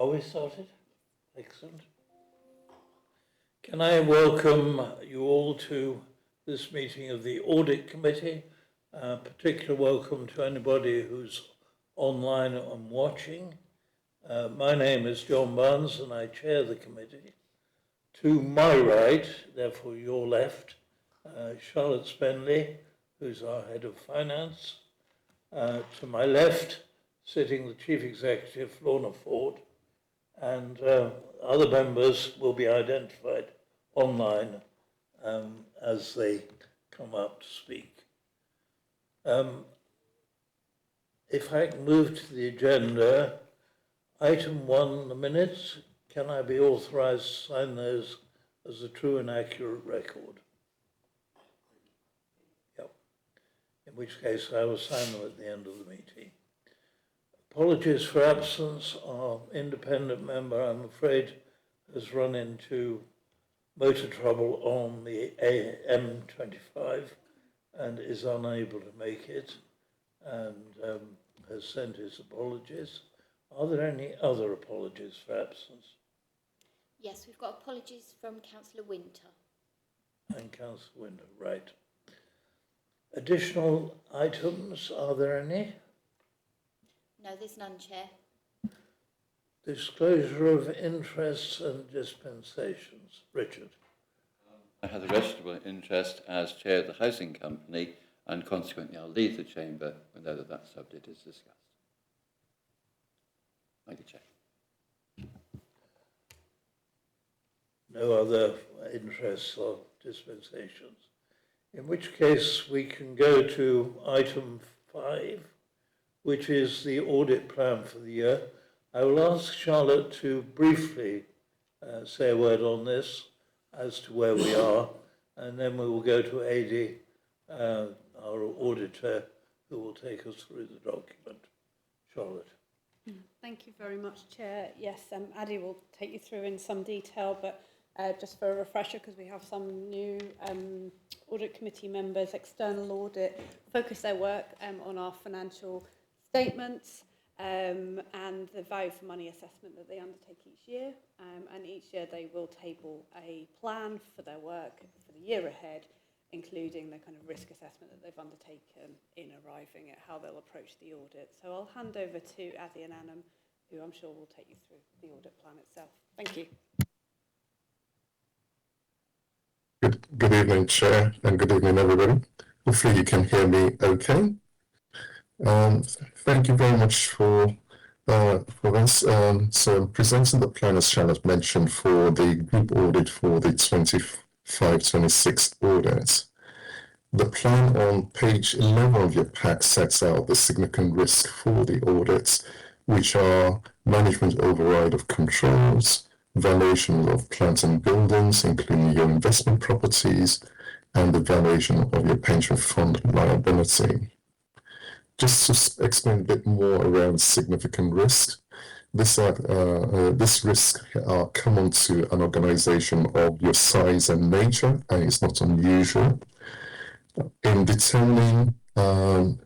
Are we started? Excellent. Can I welcome you all to this meeting of the Audit Committee? Particular welcome to anybody who's online and watching. My name is John Barnes and I chair the committee. To my right, therefore your left, Charlotte Spenley, who's our head of finance. To my left, sitting the Chief Executive, Lorna Ford, and other members will be identified online as they come up to speak. If I can move to the agenda, item 1, the minutes. Can I be authorised to sign those as a true and accurate record? Yep. In which case I will sign them at the end of the meeting. Apologies for absence. Our independent member, I'm afraid, has run into motor trouble on the AM25 and is unable to make it and has sent his apologies. Are there any other apologies for absence? Yes, we've got apologies from Councillor Winter. And Councillor Winter, right. Additional items, are there any? No, there's none, Chair. Disclosure of interests and dispensations. Richard. I have the registrable interest as chair of the housing company, and consequently I'll leave the chamber whenever that subject is discussed. Thank you, Chair. No other interests or dispensations. In which case we can go to item 5, which is the audit plan for the year. I will ask Charlotte to briefly say a word on this as to where we are, and then we will go to Adi, our auditor, who will take us through the document. Charlotte. Thank you very much, Chair. Yes, Adi will take you through in some detail, but just for a refresher, because we have some new audit committee members, external audit focus their work on our financial statements and the value for money assessment that they undertake each year. And each year they will table a plan for their work for the year ahead, including the kind of risk assessment that they've undertaken in arriving at how they'll approach the audit. So I'll hand over to Adi and Anam, who I'm sure will take you through the audit plan itself. Thank you. Good evening, Chair, and good evening, everybody. Hopefully you can hear me okay. Thank you very much for this. So I'm presenting the plan, as Charlotte mentioned, for the group audit for the 25-26 audit. The plan on page 11 of your pack sets out the significant risk for the audits, which are management override of controls, valuation of plants and buildings, including your investment properties, and the valuation of your pension fund liability. Just to explain a bit more around significant risk, this risk are common to an organization of your size and nature, and it's not unusual. In determining the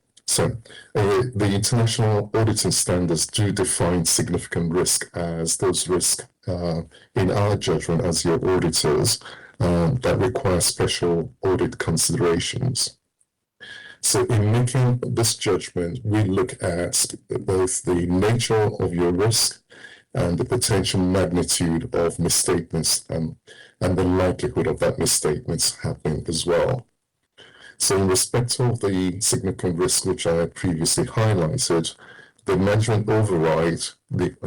international auditing standards do define significant risk as those risks, in our judgment as your auditors, that require special audit considerations. So in making this judgment, we look at both the nature of your risk and the potential magnitude of misstatements and the likelihood of that misstatements happening as well. So in respect of the significant risk which I had previously highlighted, the management override, the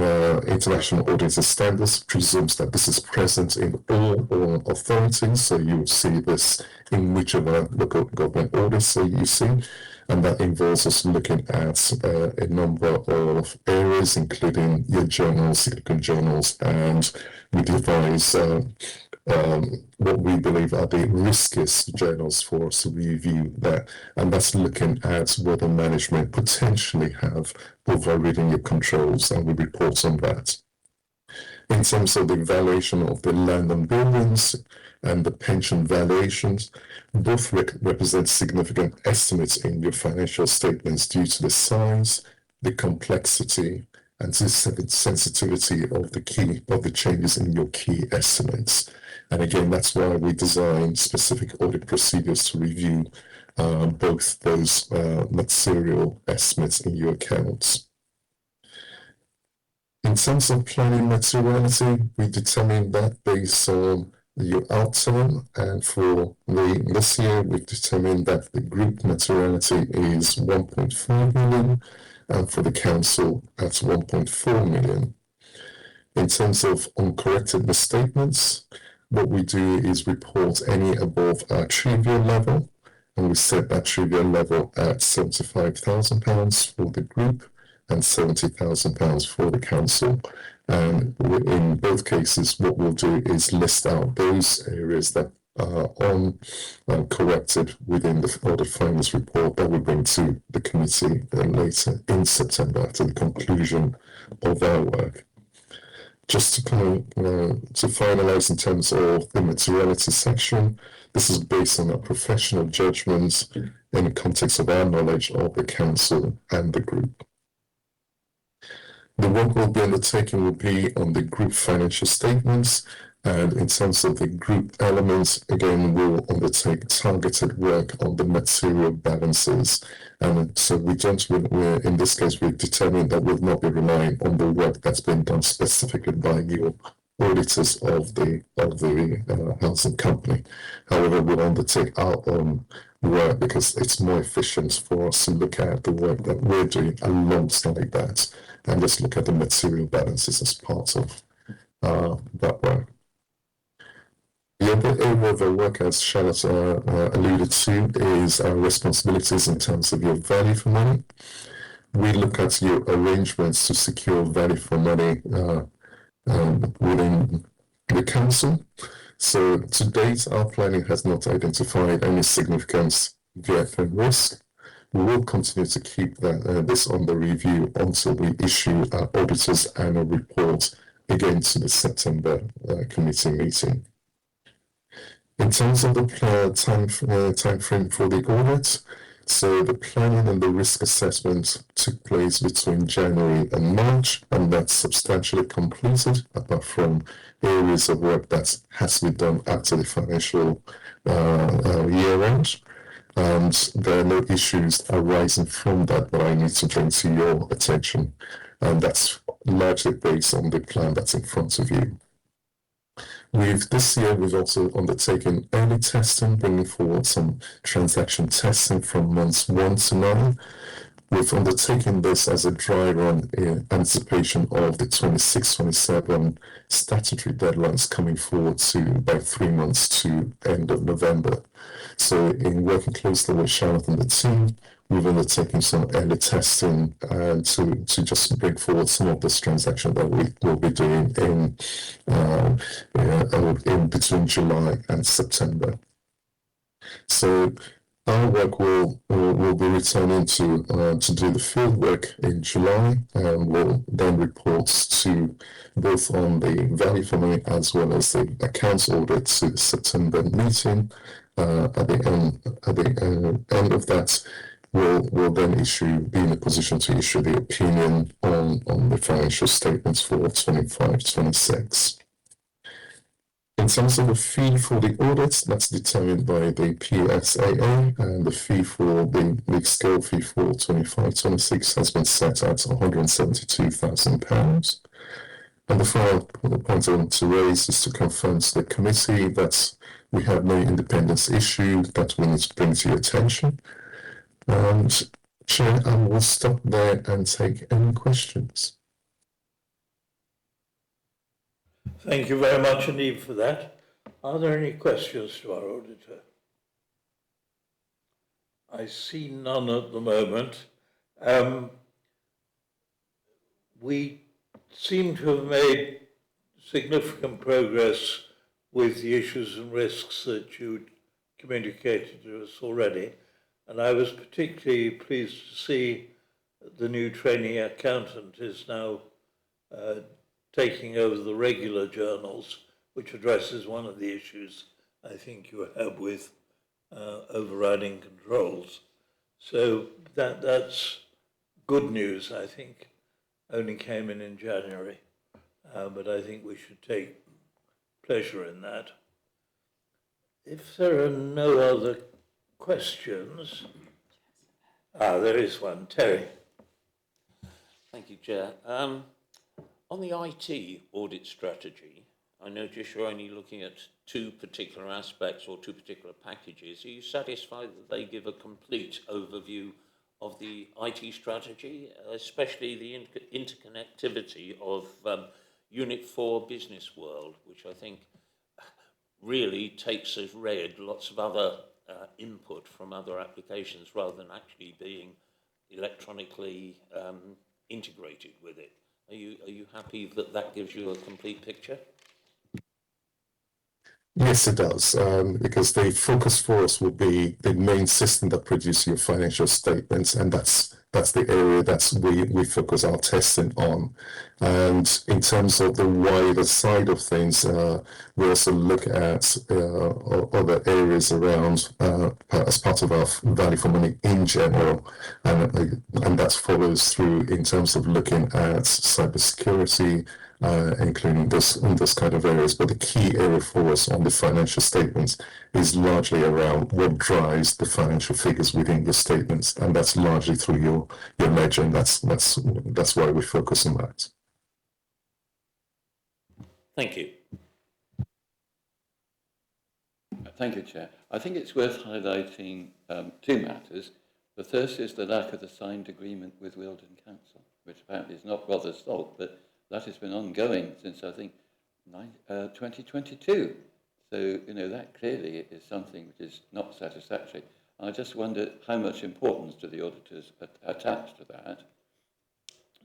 international auditing standards presumes that this is present in all authorities. So you will see this in whichever local government audits you see, and that involves us looking at a number of areas, including your journals, significant journals, and we devise what we believe are the riskiest journals for us to review that, and that's looking at whether management potentially have overridden your controls, and we report on that. In terms of the valuation of the land and buildings and the pension valuations, both represent significant estimates in your financial statements due to the size, the complexity, and to the sensitivity of the changes in your key estimates. And again, that's why we designed specific audit procedures to review both those material estimates in your accounts. In terms of planning materiality, we determined that based on your outturn, and for this year, we've determined that the group materiality is 1.5 million, and for the council, that's 1.4 million. In terms of uncorrected misstatements, what we do is report any above our trivial level, and we set that trivial level at £75,000 for the group and £70,000 for the council. And in both cases, what we'll do is list out those areas that are corrected within the audit findings report that we bring to the committee later in September after the conclusion of our work. Just to to finalise in terms of the materiality section, this is based on our professional judgments in the context of our knowledge of the council and the group. The work we'll be undertaking will be on the group financial statements, and in terms of the group elements, again, we'll undertake targeted work on the material balances. And so in this case, we've determined that we'll not be relying on the work that's been done specifically by your auditors of the housing company. However, we'll undertake our own work because it's more efficient for us to look at the work that we're doing alongside that and just look at the material balances as part of that work. The other area of the work, as Charlotte alluded to, is our responsibilities in terms of your value for money. We look at your arrangements to secure value for money within the council. So to date, our planning has not identified any significant VFM risk. We will continue to keep this under review until we issue our auditor's annual report again to the September committee meeting. In terms of the time frame for the audit, so the planning and the risk assessment took place between January and March, and that's substantially completed, apart from areas of work that has to be done after the financial year end. And there are no issues arising from that I need to bring to your attention. And that's largely based on the plan that's in front of you. This year, we've also undertaken early testing, bringing forward some transaction testing from months 1 to 9. We've undertaken this as a dry run in anticipation of the 26-27 statutory deadlines coming forward by 3 months to end of November. So in working closely with Charlotte and the team, we've undertaken some early testing to just bring forward some of this transaction that we will be doing in between July and September. So our work will be returning to do the field work in July, and will then report to both on the value for money as well as the accounts audit to the September meeting. At the end of that, we'll then be in a position to issue the opinion on the financial statements for 25-26. In terms of the fee for the audits, that's determined by the PSAA, and the fee for the mixed scale fee for 25-26 has been set at £172,000. And the final point I want to raise is to confirm to the committee that we have no independence issue that we need to bring to your attention. And Chair, I will stop there and take any questions. Thank you very much indeed for that. Are there any questions to our auditor? I see none at the moment. We seem to have made significant progress with the issues and risks that you communicated to us already. And I was particularly pleased to see that the new trainee accountant is now taking over the regular journals, which addresses one of the issues I think you have with overriding controls. So that's good news, I think. only came in January, but I think we should take pleasure in that. If there are no other questions, there is one. Terry. Thank you, Chair. On the IT audit strategy, I notice you're only looking at two particular aspects or two particular packages. Are you satisfied that they give a complete overview of the IT strategy, especially the interconnectivity of Unit 4 Business World, which I think really takes as read lots of other input from other applications rather than actually being electronically integrated with it? Are you happy that that gives you a complete picture? Yes, it does, because the focus for us will be the main system that produces your financial statements, and that's the area that's we focus our testing on. And in terms of the wider side of things, we also look at other areas around as part of our value for money in general, and that follows through in terms of looking at cybersecurity, including in this kind of areas. But the key area for us on the financial statements is largely around what drives the financial figures within your statements, and that's largely through your ledger, and that's why we focus on that. Thank you. Thank you, Chair. I think it's worth highlighting two matters. The first is the lack of the signed agreement with Wealdon Council, which apparently is not Rother's fault, but that has been ongoing since, I think, 2022. So, that clearly is something which is not satisfactory. I just wonder how much importance do the auditors attach to that.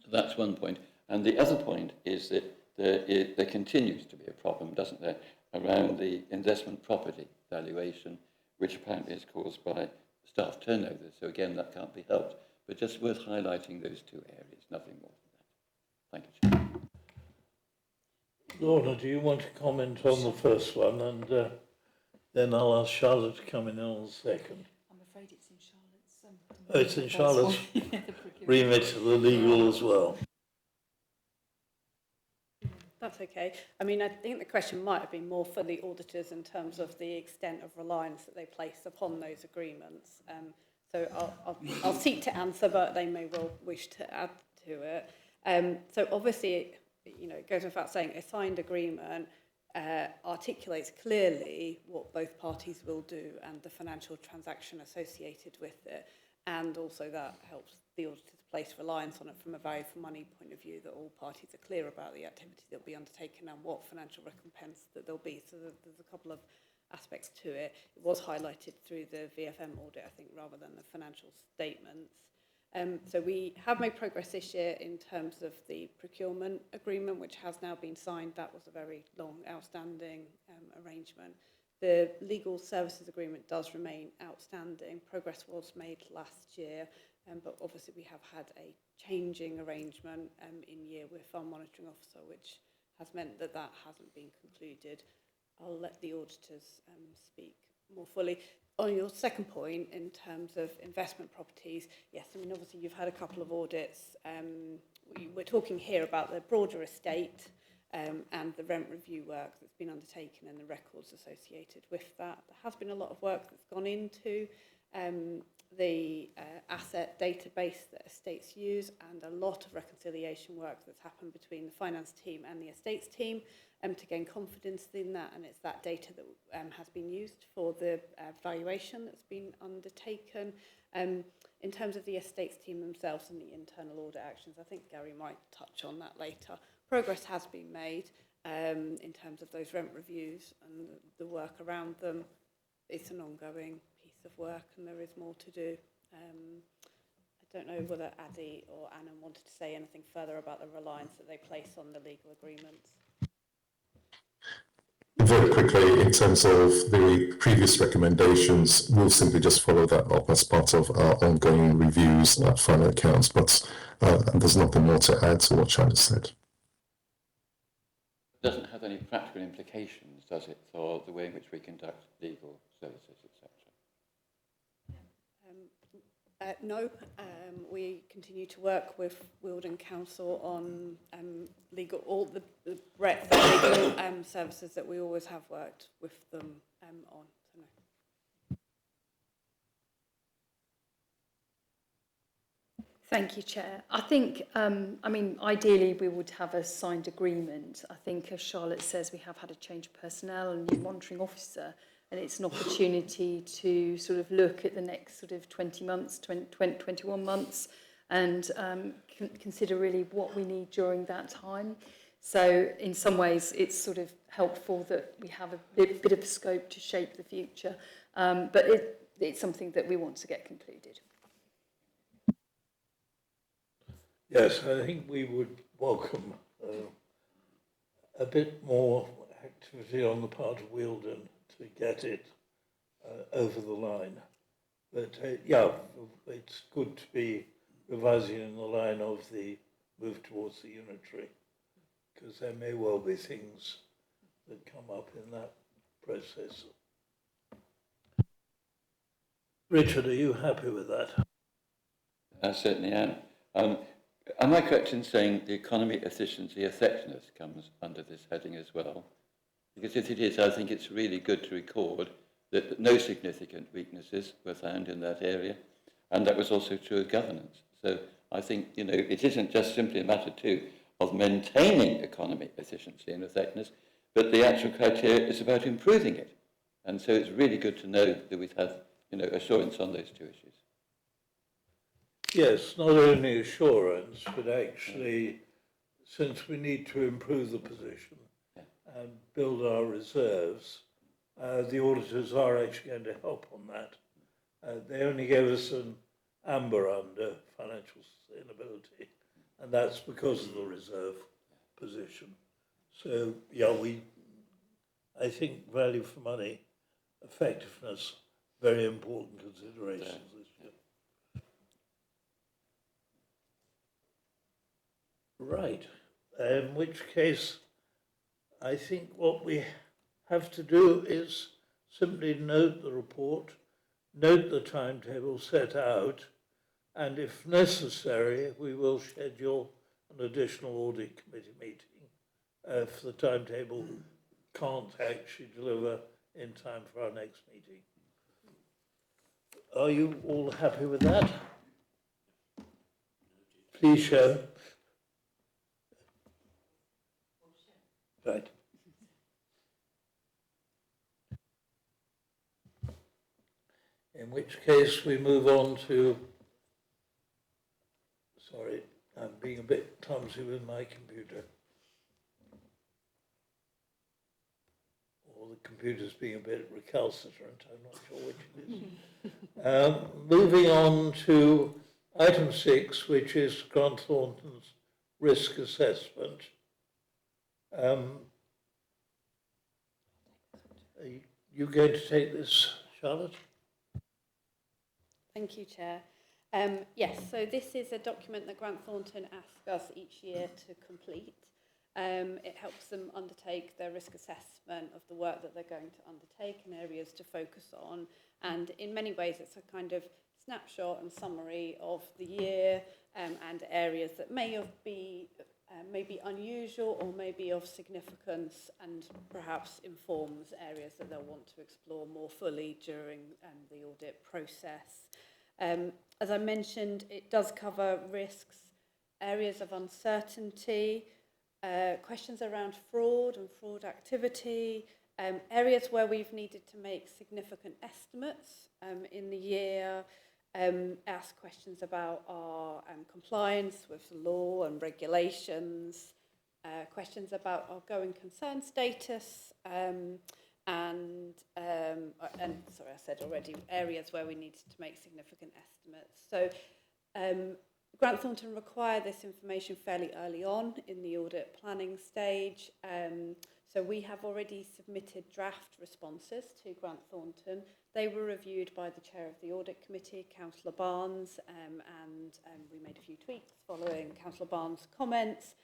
So that's one point. And the other point is that there continues to be a problem, doesn't there, around the investment property valuation, which apparently is caused by staff turnover. So again, that can't be helped. But just worth highlighting those two areas, nothing more than that. Thank you, Chair. Lorna, do you want to comment on the first one, and then I'll ask Charlotte to come in on the second. I'm afraid it's in Charlotte's. Oh, it's in Charlotte's remit to the legal as well. That's okay. I mean, I think the question might have been more for the auditors in terms of the extent of reliance that they place upon those agreements. So I'll seek to answer, but they may well wish to add to it. So obviously, it goes without saying, a signed agreement articulates clearly what both parties will do and the financial transaction associated with it. And also that helps the auditor to place reliance on it from a value for money point of view, that all parties are clear about the activity that will be undertaken and what financial recompense that there'll be. So there's a couple of aspects to it. It was highlighted through the VFM audit, I think, rather than the financial statements. So we have made progress this year in terms of the procurement agreement, which has now been signed. That was a very long, outstanding arrangement. The legal services agreement does remain outstanding. Progress was made last year, but obviously we have had a changing arrangement in year with our monitoring officer, which has meant that hasn't been concluded. I'll let the auditors speak more fully. On your second point, in terms of investment properties, yes, I mean, obviously you've had a couple of audits. We're talking here about the broader estate and the rent review work that's been undertaken and the records associated with that. There has been a lot of work that's gone into the asset database that estates use, and a lot of reconciliation work that's happened between the finance team and the estates team to gain confidence in that, and it's that data that has been used for the valuation that's been undertaken. In terms of the estates team themselves and the internal audit actions, I think Gary might touch on that later. Progress has been made in terms of those rent reviews and the work around them. It's an ongoing piece of work and there is more to do. I don't know whether Adi or Anna wanted to say anything further about the reliance that they place on the legal agreements. Very quickly, in terms of the previous recommendations, we'll simply just follow that up as part of our ongoing reviews at final accounts, but there's nothing more to add to what China said. It doesn't have any practical implications, does it, for the way in which we conduct legal services, etc.? No, we continue to work with Wealdon Council on legal, all the breadth of legal services that we always have worked with them on. So no. Thank you, Chair. I think, I mean, ideally we would have a signed agreement. I think, as Charlotte says, we have had a change of personnel and a new monitoring officer, and it's an opportunity to sort of look at the next sort of 20 months, 21 months, and consider really what we need during that time. So in some ways, it's sort of helpful that we have a bit of scope to shape the future, but it's something that we want to get concluded. Yes, I think we would welcome a bit more activity on the part of Wealdon to get it over the line. But yeah, it's good to be revising in the line of the move towards the unitary, because there may well be things that come up in that process. Richard, are you happy with that? I certainly am. Am I correct in saying the economy, efficiency, effectiveness comes under this heading as well? Because if it is, I think it's really good to record that no significant weaknesses were found in that area, and that was also true of governance. So I think, you know, it isn't just simply a matter too of maintaining economy, efficiency and effectiveness, but the actual criteria is about improving it. And so it's really good to know that we've had, you know, assurance on those two issues. Yes, not only assurance, but actually, since we need to improve the position and build our reserves, the auditors are actually going to help on that. They only gave us an amber under financial sustainability, and that's because of the reserve position. So, yeah, I think value for money, effectiveness, very important considerations this year. Right, in which case, I think what we have to do is simply note the report, note the timetable set out, and if necessary, we will schedule an additional audit committee meeting if the timetable can't actually deliver in time for our next meeting. Are you all happy with that? Please show. Right. In which case we move on to, sorry, I'm being a bit clumsy with my computer. Or the computer's being a bit recalcitrant, I'm not sure which it is. Moving on to item 6, which is Grant Thornton's risk assessment. Are you going to take this, Charlotte? Thank you, Chair. Yes, so this is a document that Grant Thornton asks us each year to complete. It helps them undertake their risk assessment of the work that they're going to undertake and areas to focus on. And in many ways, it's a kind of snapshot and summary of the year and areas that may be unusual or may be of significance, and perhaps informs areas that they'll want to explore more fully during the audit process. As I mentioned, it does cover risks, areas of uncertainty, questions around fraud and fraud activity, areas where we've needed to make significant estimates in the year, ask questions about our compliance with the law and regulations, questions about our going concern status, and sorry, I said already, areas where we needed to make significant estimates. So Grant Thornton required this information fairly early on in the audit planning stage. So we have already submitted draft responses to Grant Thornton. They were reviewed by the chair of the audit committee, Councillor Barnes, and we made a few tweaks following Councillor Barnes' comments.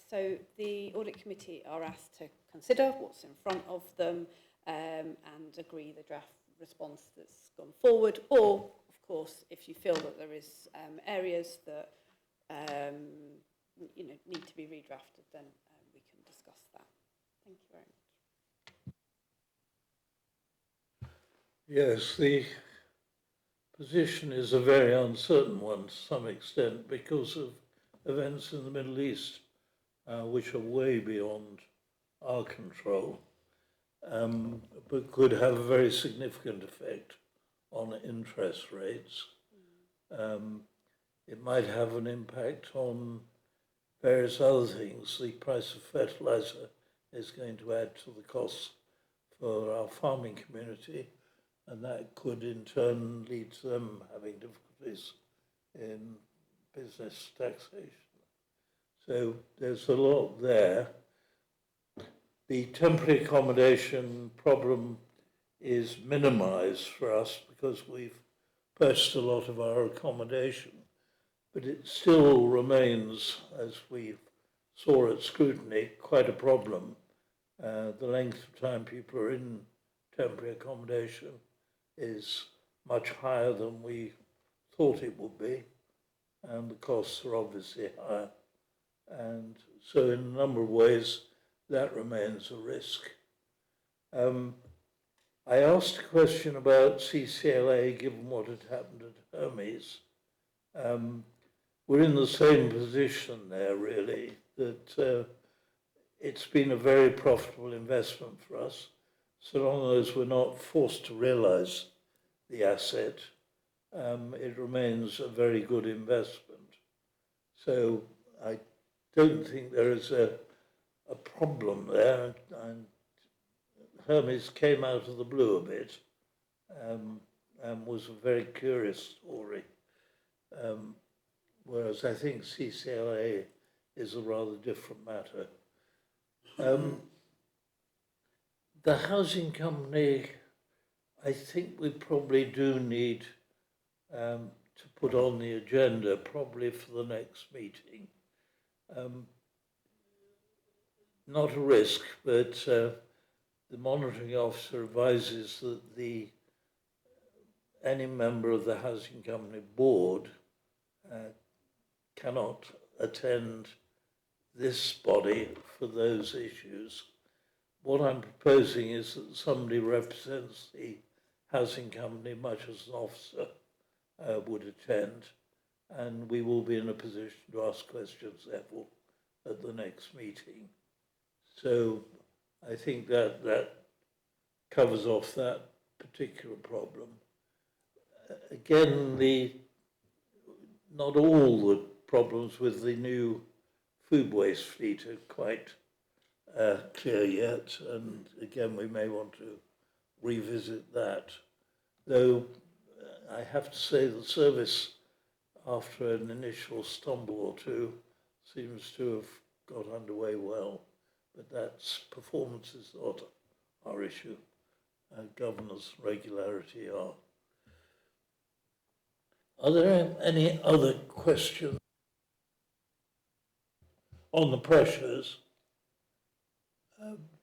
So the audit committee are asked to consider what's in front of them and agree the draft response that's gone forward, or of course, if you feel that there is areas that need to be redrafted, then we can discuss that. Thank you very much. Yes, the position is a very uncertain one to some extent because of events in the Middle East, which are way beyond our control, but could have a very significant effect on interest rates. It might have an impact on various other things. The price of fertilizer is going to add to the costs for our farming community, and that could in turn lead to them having difficulties in business taxation. So there's a lot there. The temporary accommodation problem is minimized for us because we've purchased a lot of our accommodation, but it still remains, as we saw at scrutiny, quite a problem. The length of time people are in temporary accommodation is much higher than we thought it would be, and the costs are obviously higher. And so in a number of ways, that remains a risk. I asked a question about CCLA, given what had happened at Hermes. We're in the same position there, really, that it's been a very profitable investment for us, so long as we're not forced to realize the asset. It remains a very good investment. So I don't think there is a problem there. And Hermes came out of the blue a bit and was a very curious story. Whereas I think CCLA is a rather different matter. The housing company, I think we probably do need to put on the agenda, probably for the next meeting. Not a risk, but the monitoring officer advises that any member of the housing company board cannot attend this body for those issues. What I'm proposing is that somebody represents the housing company, much as an officer would attend, and we will be in a position to ask questions, therefore, at the next meeting. So I think that covers off that particular problem. Again, not all the problems with the new food waste fleet are quite clear yet, and again, we may want to revisit that. Though I have to say the service, after an initial stumble or two, seems to have got underway well, but that's performance is not our issue. Governance and regularity are. Are there any other questions on the pressures?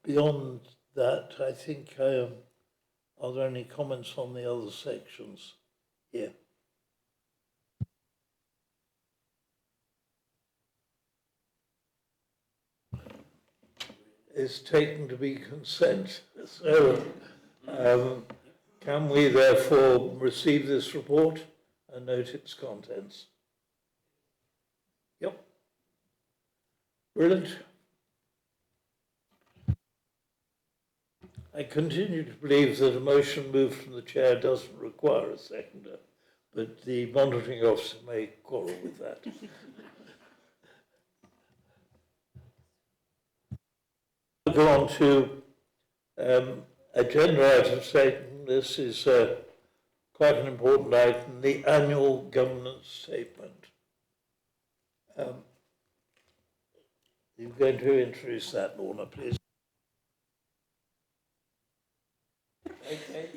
Beyond that, I think, are there any comments on the other sections here? Is taken to be consent. So can we therefore receive this report and note its contents? Yep. Brilliant. I continue to believe that a motion moved from the chair doesn't require a seconder, but the monitoring officer may quarrel with that. Go on to agenda item statement. This is quite an important item, the annual governance statement. You're going to introduce that, Lorna, please. Okay.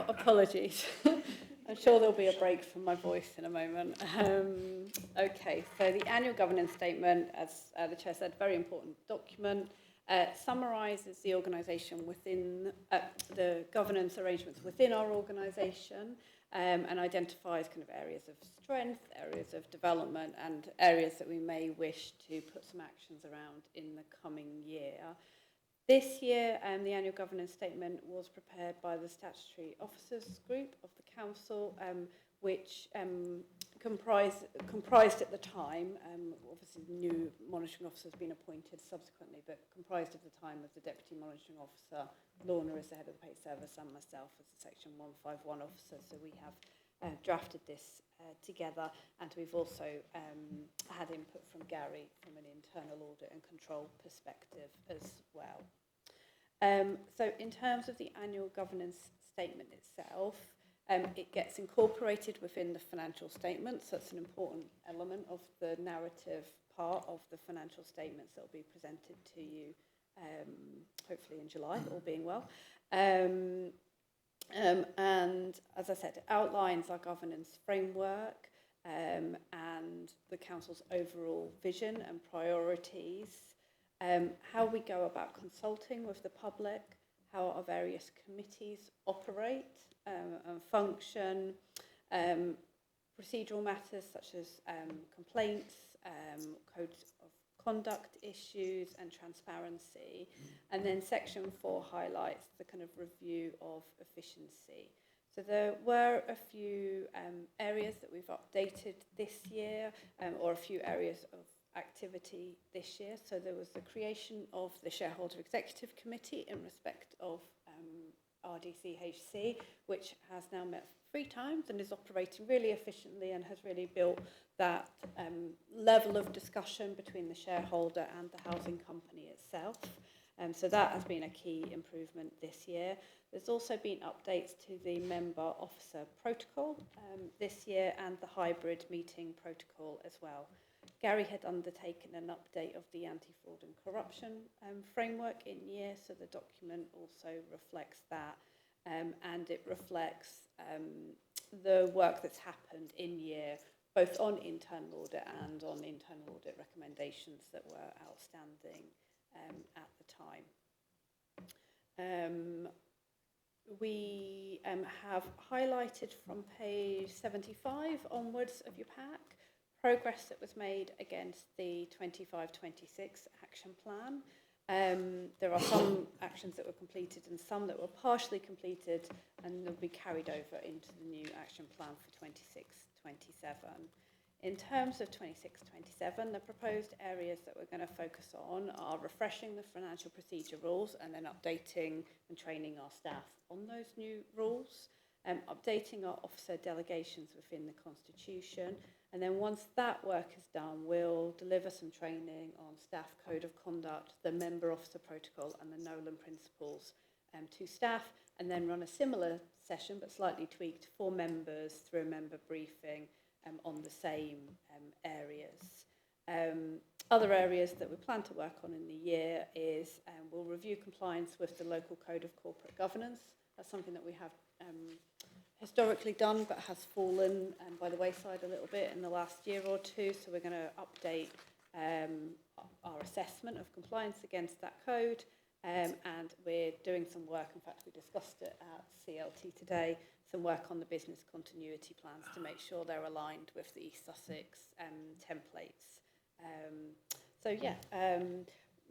Apologies. I'm sure there'll be a break from my voice in a moment. Okay, so the annual governance statement, as the chair said, very important document. Summarises the organisation within the governance arrangements within our organisation, and identifies kind of areas of strength, areas of development, and areas that we may wish to put some actions around in the coming year. This year, the annual governance statement was prepared by the Statutory Officers Group of the Council, which comprised at the time, obviously the new monitoring officer has been appointed subsequently, but comprised of the time of the Deputy Monitoring Officer, Lorna as the Head of the Pay Service, and myself as the Section 151 Officer. So we have drafted this together, and we've also had input from Gary from an internal audit and control perspective as well. So in terms of the annual governance statement itself, it gets incorporated within the financial statements. So it's an important element of the narrative part of the financial statements that will be presented to you, hopefully in July, all being well. And as I said, it outlines our governance framework and the Council's overall vision and priorities, how we go about consulting with the public, how our various committees operate and function, procedural matters such as complaints, codes of conduct issues and transparency. And then section 4 highlights the kind of review of efficiency. So there were a few areas that we've updated this year, or a few areas of activity this year. So there was the creation of the Shareholder Executive Committee in respect of RDCHC, which has now met 3 times and is operating really efficiently and has really built that level of discussion between the shareholder and the housing company itself. So that has been a key improvement this year. There's also been updates to the member officer protocol this year and the hybrid meeting protocol as well. Gary had undertaken an update of the anti-fraud and corruption framework in year, so the document also reflects that, and it reflects the work that's happened in year, both on internal audit and on internal audit recommendations that were outstanding at the time. We have highlighted from page 75 onwards of your pack progress that was made against the 25-26 action plan. There are some actions that were completed and some that were partially completed, and they'll be carried over into the new action plan for 26-27. In terms of 26-27, the proposed areas that we're going to focus on are refreshing the financial procedure rules and then updating and training our staff on those new rules, updating our officer delegations within the Constitution, and then once that work is done, we'll deliver some training on staff code of conduct, the member officer protocol and the Nolan principles to staff, and then run a similar session but slightly tweaked for members through a member briefing on the same areas. Other areas that we plan to work on in the year is we'll review compliance with the local code of corporate governance. That's something that we have historically done but has fallen by the wayside a little bit in the last year or two, so we're going to update our assessment of compliance against that code, and we're doing some work, in fact we discussed it at CLT today, some work on the business continuity plans to make sure they're aligned with the East Sussex templates. So yeah,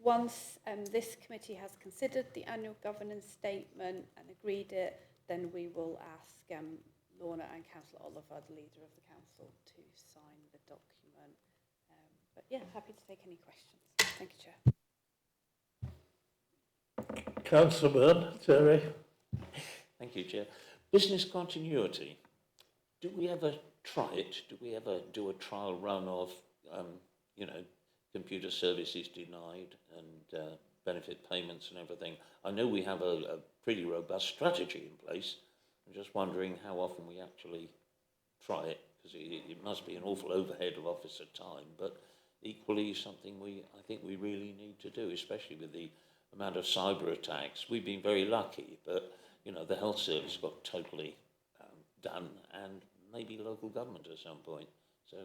once this committee has considered the annual governance statement and agreed it, then we will ask Lorna and Councillor Oliver, the leader of the council, to sign the document. But yeah, happy to take any questions. Thank you, Chair. Councillor Byrne, Terry. Thank you, Chair. Business continuity. Do we ever try it? Do we ever do a trial run of, computer services denied and benefit payments and everything? I know we have a pretty robust strategy in place. I'm just wondering how often we actually try it, because it must be an awful overhead of officer time, but equally something I think we really need to do, especially with the amount of cyber attacks. We've been very lucky, but the health service got totally done, and maybe local government at some point. So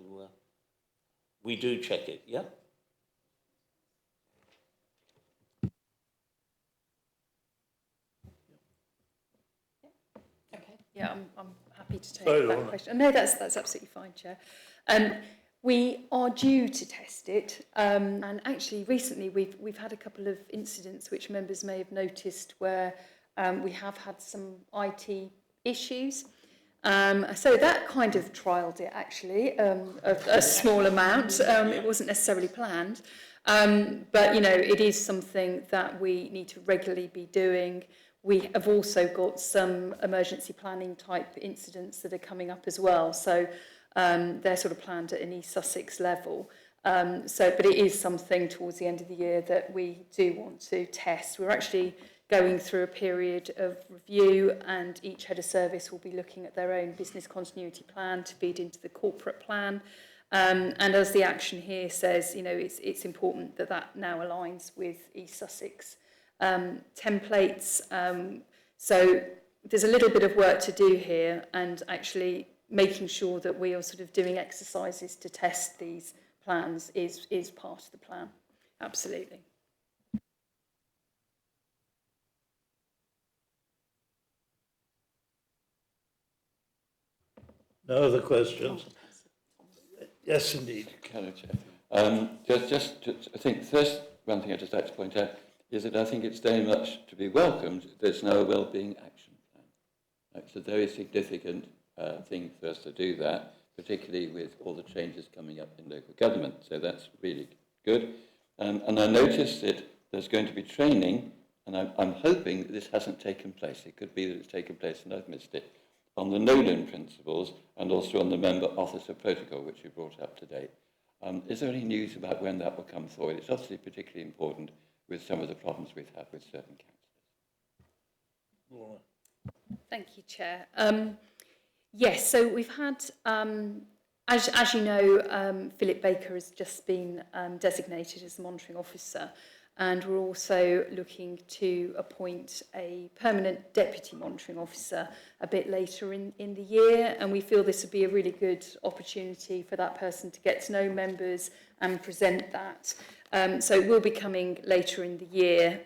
we do check it, yeah? Okay. Yeah, I'm happy happy to take Sorry, that Lorna. question. No, that's absolutely fine, Chair. We are due to test it, and actually recently we've had a couple of incidents which members may have noticed where we have had some IT issues. So that kind of trialled it actually, a small amount. It wasn't necessarily planned, but you know it is something that we need to regularly be doing. We have also got some emergency planning type incidents that are coming up as well. So they're sort of planned at an East Sussex level. But it is something towards the end of the year that we do want to test. We're actually going through a period of review, and each head of service will be looking at their own business continuity plan to feed into the corporate plan. And as the action here says, you know, it's important that that now aligns with East Sussex templates. So there's a little bit of work to do here, and actually making sure that we are sort of doing exercises to test these plans is part of the plan. Absolutely. No other questions? Yes, indeed. Hello, Chair. I think first one thing I'd just like to point out is that I think it's very much to be welcomed. There's now a wellbeing action plan. It's a very significant thing for us to do that, particularly with all the changes coming up in local government. So that's really good. And I noticed that there's going to be training, and I'm hoping that this hasn't taken place. It could be that it's taken place and I've missed it, on the no-loan principles and also on the member officer protocol, which you brought up today. Is there any news about when that will come forward? It's obviously particularly important with some of the problems we've had with certain councillors. Thank you, Chair. Yes, so we've had, as you know, Philip Baker has just been designated as the monitoring officer, and we're also looking to appoint a permanent deputy monitoring officer a bit later in the year, and we feel this would be a really good opportunity for that person to get to know members and present that. So it will be coming later in the year.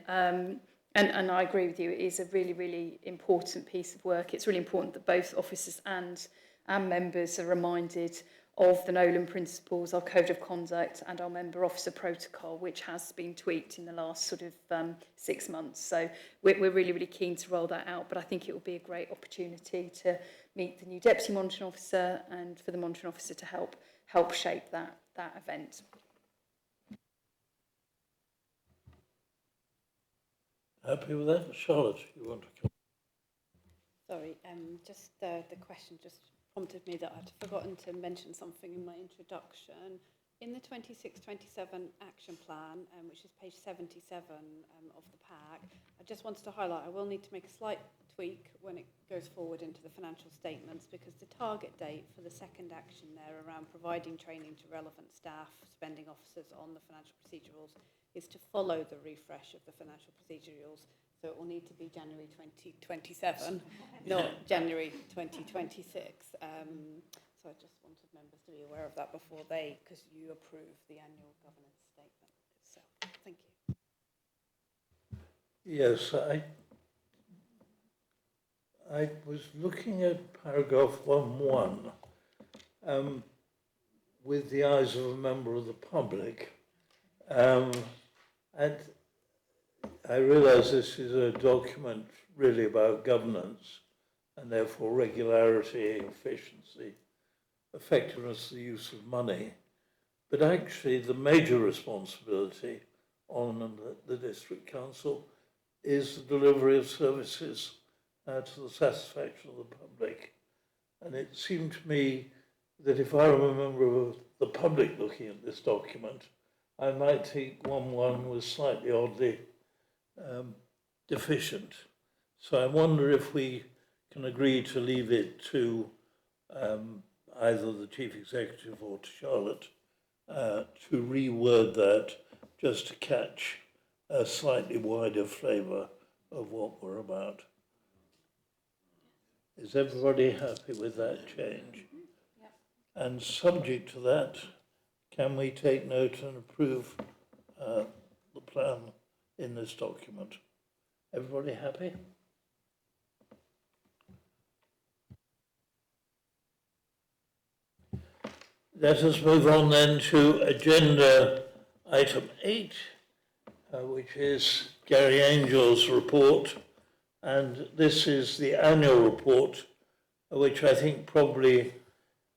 And I agree with you, it is a really, really important piece of work. It's really important that both officers and members are reminded of the Nolan principles, our code of conduct and our member officer protocol, which has been tweaked in the last sort of 6 months. So we're really, really keen to roll that out, but I think it will be a great opportunity to meet the new deputy monitoring officer and for the monitoring officer to help shape that event. Happy with that? Charlotte, you want to come? Sorry, just the question just prompted me that I'd forgotten to mention something in my introduction. In the 26-27 action plan, which is page 77 of the pack, I just wanted to highlight I will need to make a slight tweak when it goes forward into the financial statements, because the target date for the second action there around providing training to relevant staff, spending officers on the financial procedure rules, is to follow the refresh of the financial procedure rules. So it will need to be January 2027, not January 2026. So I just wanted members to be aware of that before because you approve the annual governance statement itself. Thank you. Yes, I was looking at paragraph 1.1 with the eyes of a member of the public, and I realise this is a document really about governance and therefore regularity, efficiency, effectiveness of the use of money. But actually the major responsibility on the district council is the delivery of services to the satisfaction of the public. And it seemed to me that if I were a member of the public looking at this document, I might think 1.1 was slightly oddly deficient. So I wonder if we can agree to leave it to either the Chief Executive or to Charlotte to reword that just to catch a slightly wider flavour of what we're about. Is everybody happy with that change? Yep. And subject to that, can we take note and approve the plan in this document? Everybody happy? Let us move on then to agenda item 8, which is Gary Angel's report. And this is the annual report, which I think probably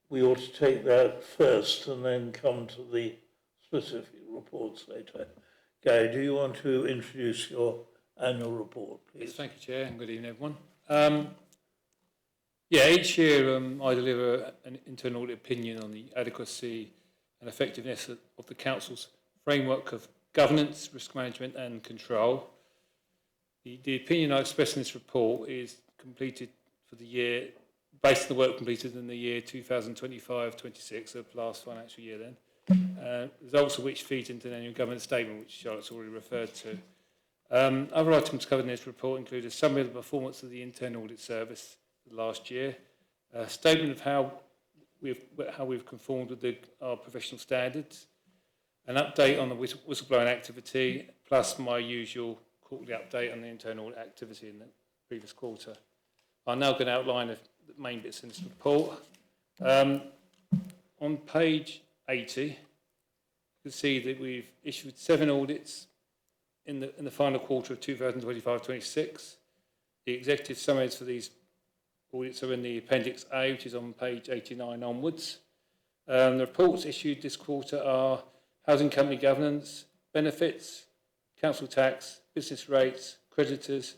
we ought to take that first and then come to the specific reports later. Gary, do you want to introduce your annual report, please? Yes, thank you, Chair, and good evening, everyone. Each year I deliver an internal audit opinion on the adequacy and effectiveness of the Council's framework of governance, risk management and control. The opinion I express in this report is completed for the year, based on the work completed in the year 2025-26, the last financial year then, results of which feed into the annual governance statement, which Charlotte's already referred to. Other items covered in this report include a summary of the performance of the internal audit service last year, a statement of how we've conformed with our professional standards, an update on the whistleblowing activity, plus my usual quarterly update on the internal audit activity in the previous quarter. I'm now going to outline the main bits in this report. On page 80, you can see that we've issued 7 audits in the final quarter of 2025-26. The executive summaries for these audits are in the Appendix A, which is on page 89 onwards. The reports issued this quarter are housing company governance, benefits, council tax, business rates, creditors,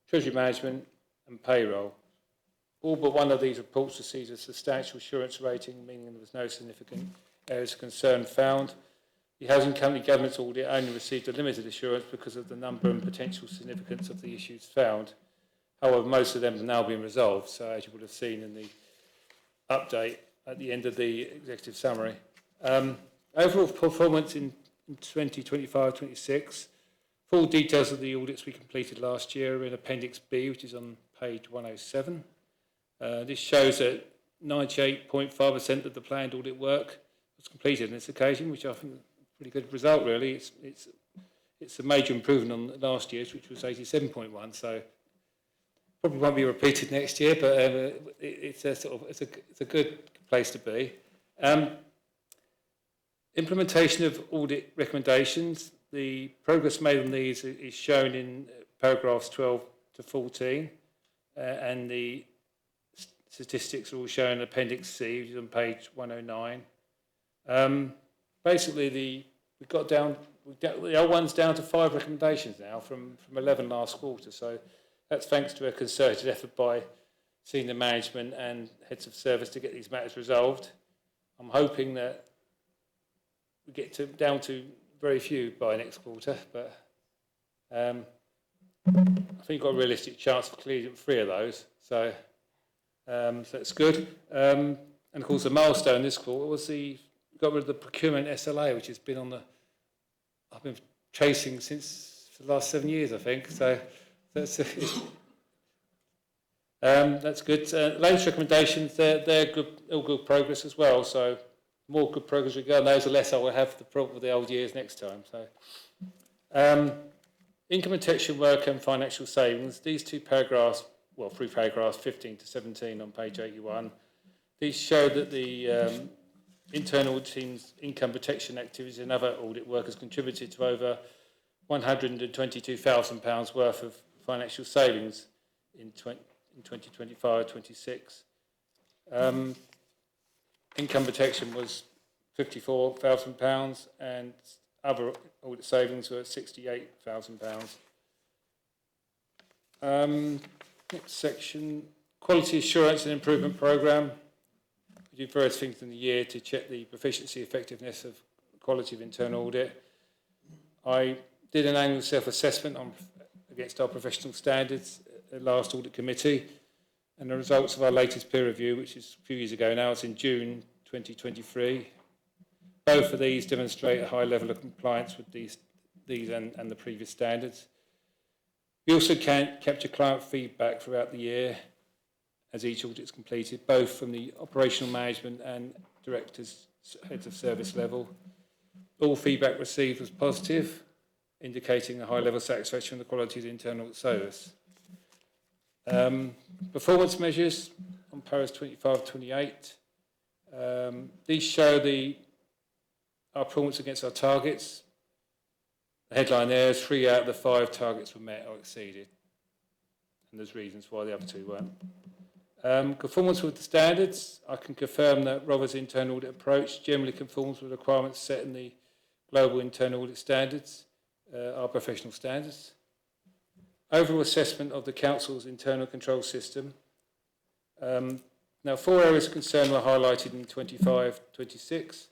treasury management and payroll. All but one of these reports received a substantial assurance rating, meaning there was no significant areas of concern found. The housing company governance audit only received a limited assurance because of the number and potential significance of the issues found. However, most of them have now been resolved, so as you would have seen in the update at the end of the executive summary. Overall performance in 2025-26, full details of the audits we completed last year are in Appendix B, which is on page 107. This shows that 98.5% of the planned audit work was completed on this occasion, which I think is a pretty good result, really. It's a major improvement on last year's, which was 87.1%, so probably won't be repeated next year, but it's a good place to be. Implementation of audit recommendations. The progress made on these is shown in paragraphs 12 to 14, and the statistics are all shown in Appendix C, which is on page 109. Basically, we've got the old one's down to 5 recommendations now from 11 last quarter, so that's thanks to a concerted effort by senior management and heads of service to get these matters resolved. I'm hoping that we get down to very few by next quarter, but I think we've got a realistic chance of clearing 3 of those, so that's good. And of course, the milestone this quarter was got rid of the procurement SLA, which has been I've been chasing since for the last 7 years, I think. So that's good. Latest recommendations, they're good, all good progress as well. So more good progress we go, and those are less I will have the problem with the old years next time. So income protection work and financial savings. These 2 paragraphs, well, 3 paragraphs, 15 to 17 on page 81. These show that the internal team's income protection activities and other audit work has contributed to over £122,000 worth of financial savings in 2025-26. Income protection was £54,000 and other audit savings were £68,000. Next section, quality assurance and improvement programme. We do various things in the year to check the proficiency, effectiveness of quality of internal audit. I did an annual self-assessment against our professional standards at last audit committee, and the results of our latest peer review, which is a few years ago now, it's in June 2023. Both of these demonstrate a high level of compliance with these and the previous standards. We also capture client feedback throughout the year as each audit is completed, both from the operational management and directors, heads of service level. All feedback received was positive, indicating a high level of satisfaction with the quality of the internal service. Performance measures on paras 25-28. These show our performance against our targets. The headline there is 3 out of the 5 targets were met or exceeded. And there's reasons why the other 2 weren't. Conformance with the standards. I can confirm that Rover's internal audit approach generally conforms with requirements set in the global internal audit standards, our professional standards. Overall assessment of the Council's internal control system. Now, 4 areas of concern were highlighted in 25-26.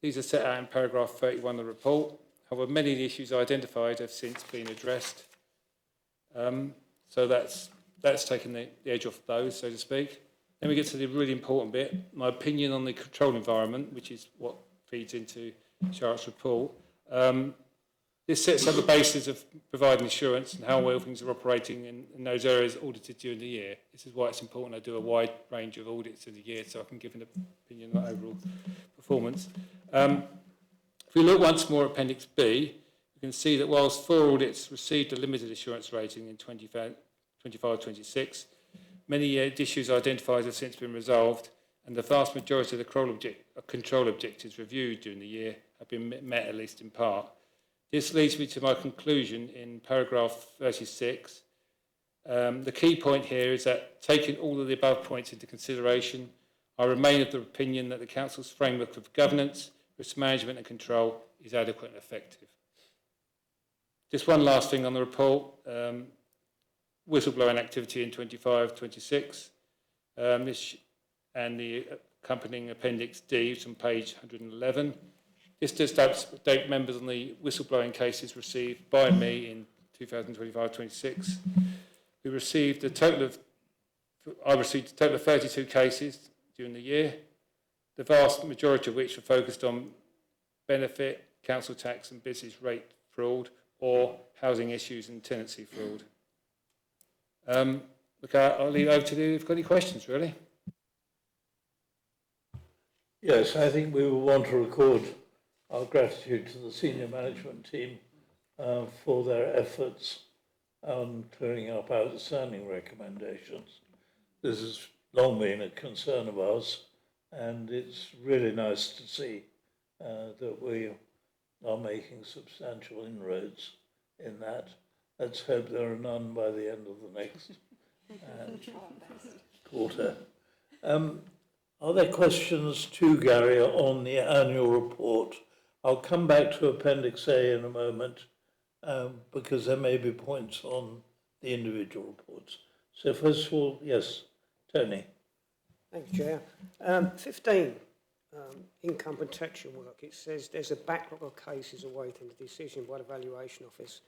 These are set out in paragraph 31 of the report. However, many of the issues identified have since been addressed. So that's taken the edge off those, so to speak. Then we get to the really important bit, my opinion on the control environment, which is what feeds into Charlotte's report. This sets up the basis of providing assurance and how well things are operating in those areas audited during the year. This is why it's important I do a wide range of audits in the year so I can give an opinion on overall performance. If we look once more at Appendix B, you can see that whilst 4 audits received a limited assurance rating in 25-26, many issues identified have since been resolved, and the vast majority of the control objectives reviewed during the year have been met, at least in part. This leads me to my conclusion in paragraph 36. The key point here is that, taking all of the above points into consideration, I remain of the opinion that the Council's framework of governance, risk management and control is adequate and effective. Just one last thing on the report. Whistleblowing activity in 25-26. And the accompanying Appendix D, it's on page 111. This just update members on the whistleblowing cases received by me in 2025-26. I received a total of 32 cases during the year, the vast majority of which were focused on benefit, council tax and business rate fraud, or housing issues and tenancy fraud. I'll leave it over to you if you've got any questions, really. Yes, I think we will want to record our gratitude to the senior management team for their efforts on clearing up outstanding recommendations. This has long been a concern of ours, and it's really nice to see that we are making substantial inroads in that. Let's hope there are none by the end of the next quarter. Are there questions to Gary on the annual report? I'll come back to Appendix A in a moment because there may be points on the individual reports. So first of all, yes, Tony. Thank you, Chair. 15, income protection work. It says there's a backlog of cases awaiting a decision by the Valuation Office.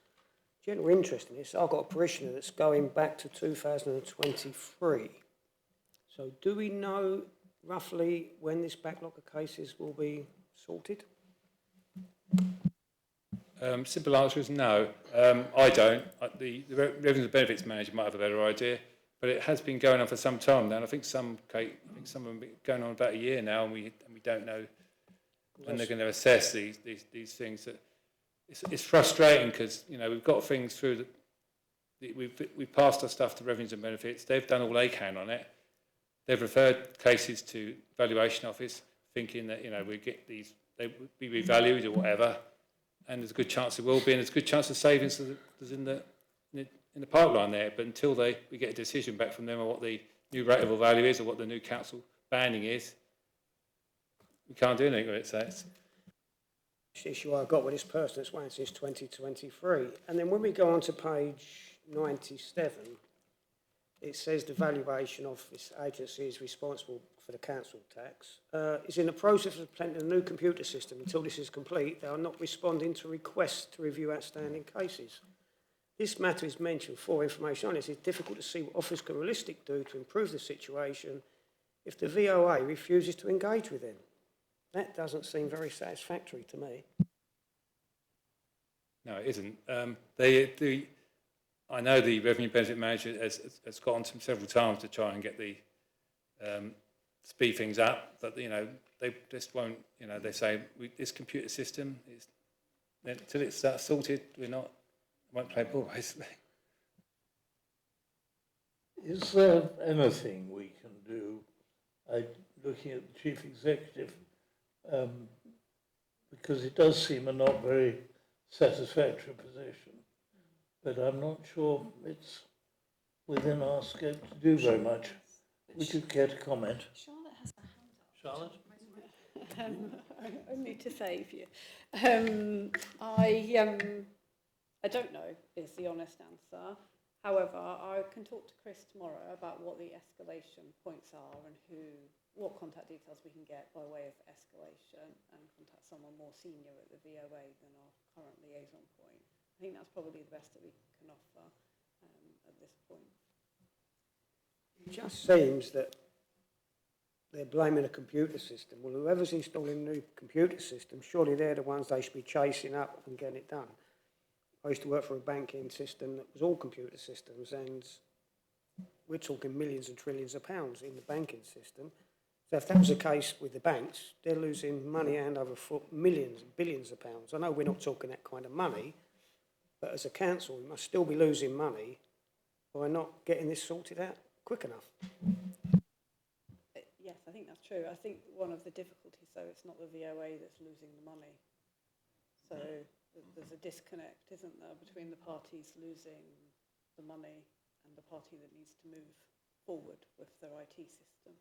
General interest in this, I've got a parishioner that's going back to 2023. So do we know roughly when this backlog of cases will be sorted? Simple answer is no. I don't. The Revenue and Benefits Manager might have a better idea, but it has been going on for some time now, and I think some of them have been going on about a year now, and we don't know when they're going to assess these things. It's frustrating because we've got things through that we've passed our stuff to Revenues and Benefits. They've done all they can on it. They've referred cases to Valuation Office, thinking that we get these, they will be revalued or whatever, and there's a good chance it will be, and there's a good chance of savings that's in the pipeline there. But until we get a decision back from them on what the new rateable value is or what the new council banding is, we can't do anything with it. So it's issue I got with this person that's waiting since 2023. And then when we go on to page 97, it says the Valuation Office agency is responsible for the council tax. Is in the process of implementing a new computer system. Until this is complete, they are not responding to requests to review outstanding cases. This matter is mentioned for information on this. It's difficult to see what Office can realistically do to improve the situation if the VOA refuses to engage with them. That doesn't seem very satisfactory to me. No, it isn't. I know the Revenue Benefit Manager has got on to them several times to try and get the speed things up, but they just won't. They say this computer system is until it's sorted, won't play ball basically. Is there anything we can do? I looking at the chief executive, because it does seem a not very satisfactory position. But I'm not sure it's within our scope to do very much. Would you care to comment? Charlotte has her hand up. Charlotte? Only to save you. I don't know is the honest answer. However, I can talk to Chris tomorrow about what the escalation points are and what contact details we can get by way of escalation, and contact someone more senior at the VOA than our current liaison point. I think that's probably the best that we can offer at this point. It just seems that they're blaming a computer system. Well, whoever's installing the new computer system, surely they're the ones they should be chasing up and getting it done. I used to work for a banking system that was all computer systems, and we're talking millions and trillions of pounds in the banking system. So if that was the case with the banks, they're losing money hand over foot, millions and billions of pounds. I know we're not talking that kind of money, but as a council, we must still be losing money by not getting this sorted out quick enough. Yes, I think that's true. I think one of the difficulties, though, it's not the VOA that's losing the money. So there's a disconnect, isn't there, between the parties losing the money and the party that needs to move forward with their IT system.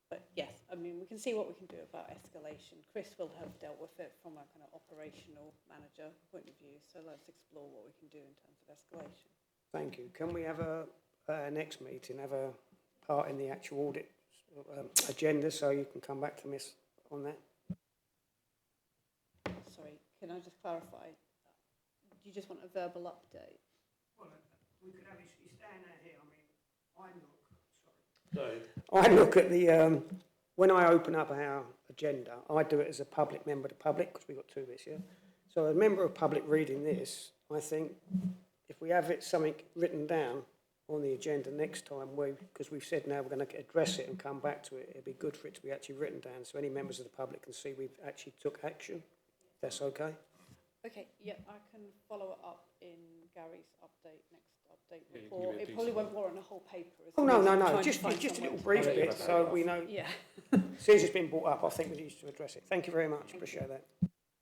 But yes, I mean, we can see what we can do about escalation. Chris will have dealt with it from a kind of operational manager point of view. So let's explore what we can do in terms of escalation. Thank you. Can we have next meeting, have a part in the actual audit agenda, so you can come back to me on that? Sorry, can I just clarify? Do you just want a verbal update? Well, we could have it stand out here. I look at the, when I open up our agenda, I do it as a public member of the public, because we've got two bits here. So a member of public reading this, I think if we have it something written down on the agenda next time, because we've said now we're going to address it and come back to it, it'd be good for it to be actually written down so any members of the public can see we've actually took action. That's okay? Okay, yeah, I can follow it up in Gary's next update Yeah, you can report. give it a It probably decent won't warrant a whole paper. Oh, no, Trying just to find a little someone. brief bit so we know. Yeah. As soon as it's been brought up, I think we need to address it. Thank you very much. Appreciate that.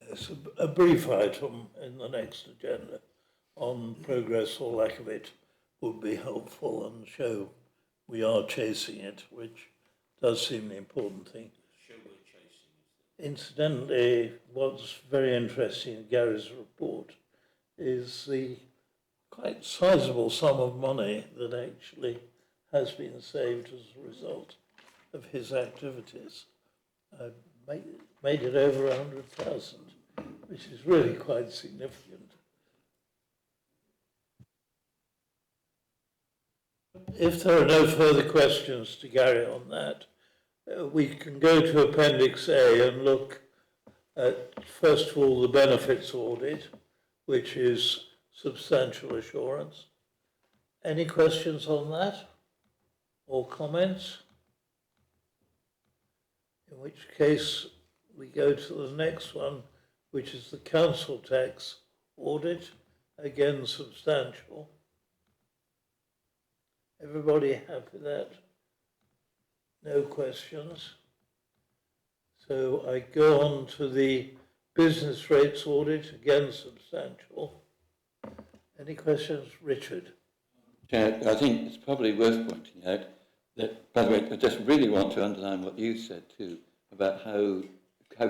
It's a brief item in the next agenda on progress or lack of it would be helpful and show we are chasing it, which does seem the important thing. Incidentally, what's very interesting in Gary's report is the quite sizable sum of money that actually has been saved as a result of his activities. Made it over 100,000, which is really quite significant. If there are no further questions to Gary on that, we can go to Appendix A and look at, first of all, the benefits audit, which is substantial assurance. Any questions on that or comments? In which case, we go to the next one, which is the council tax audit, again substantial. Everybody happy with that? No questions. So I go on to the business rates audit, again substantial. Any questions, Richard? Chair, I think it's probably worth pointing out that, by the way, I just really want to underline what you said too, about how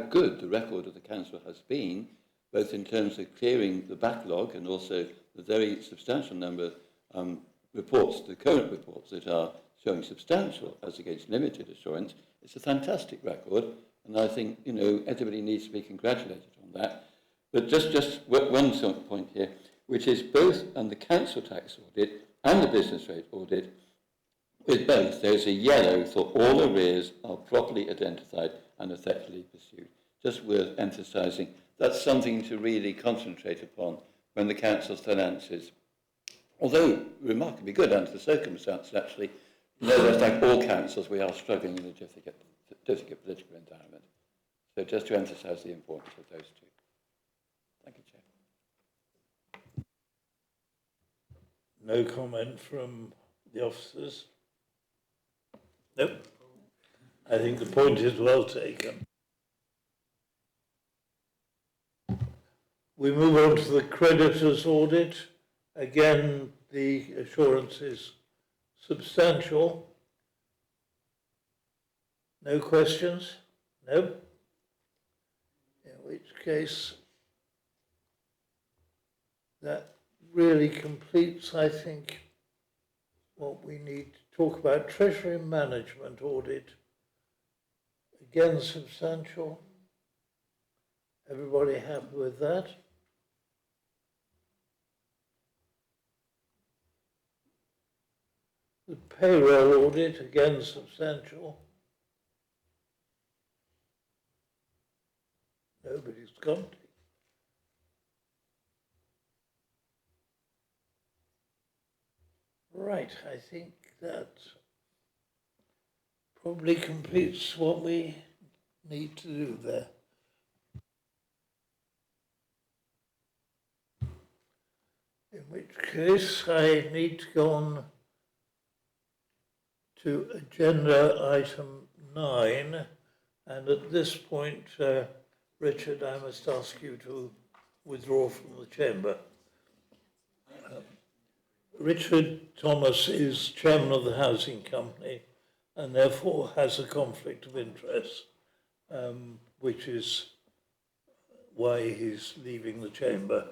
good the record of the council has been, both in terms of clearing the backlog and also the very substantial number of reports, the current reports that are showing substantial as against limited assurance. It's a fantastic record, and I think, you know, everybody needs to be congratulated on that. But just one sort of point here, which is both on the council tax audit and the business rate audit, with both, there's a yellow for all arrears are properly identified and effectively pursued. Just worth emphasising, that's something to really concentrate upon when the council's finances, although remarkably good under the circumstances actually, nevertheless, like all councils, we are struggling in a difficult political environment. So just to emphasise the importance of those two. Thank you, Chair. No comment from the officers? Nope. I think the point is well taken. We move on to the creditors audit. Again, the assurance is substantial. No questions? No? In which case, that really completes, I think, what we need to talk about. Treasury management audit. Again, substantial. Everybody happy with that? The payroll audit, again, substantial. Nobody's gone. Right, I think that probably completes what we need to do there. In which case, I need to go on to agenda item 9, and at this point, Richard, I must ask you to withdraw from the chamber. Richard Thomas is chairman of the housing company and therefore has a conflict of interest, which is why he's leaving the chamber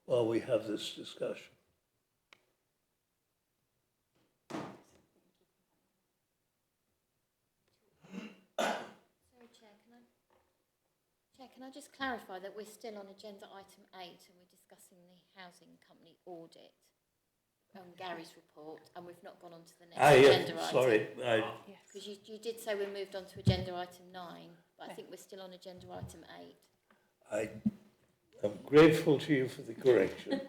while we have this discussion. Sorry, Chair, can I just clarify that we're still on agenda item 8 and we're discussing the housing company audit, Gary's report, and we've not gone on to the next agenda item. Sorry. Because you did say we moved on to agenda item 9, but I think we're still on agenda item 8. I am grateful to you for the correction.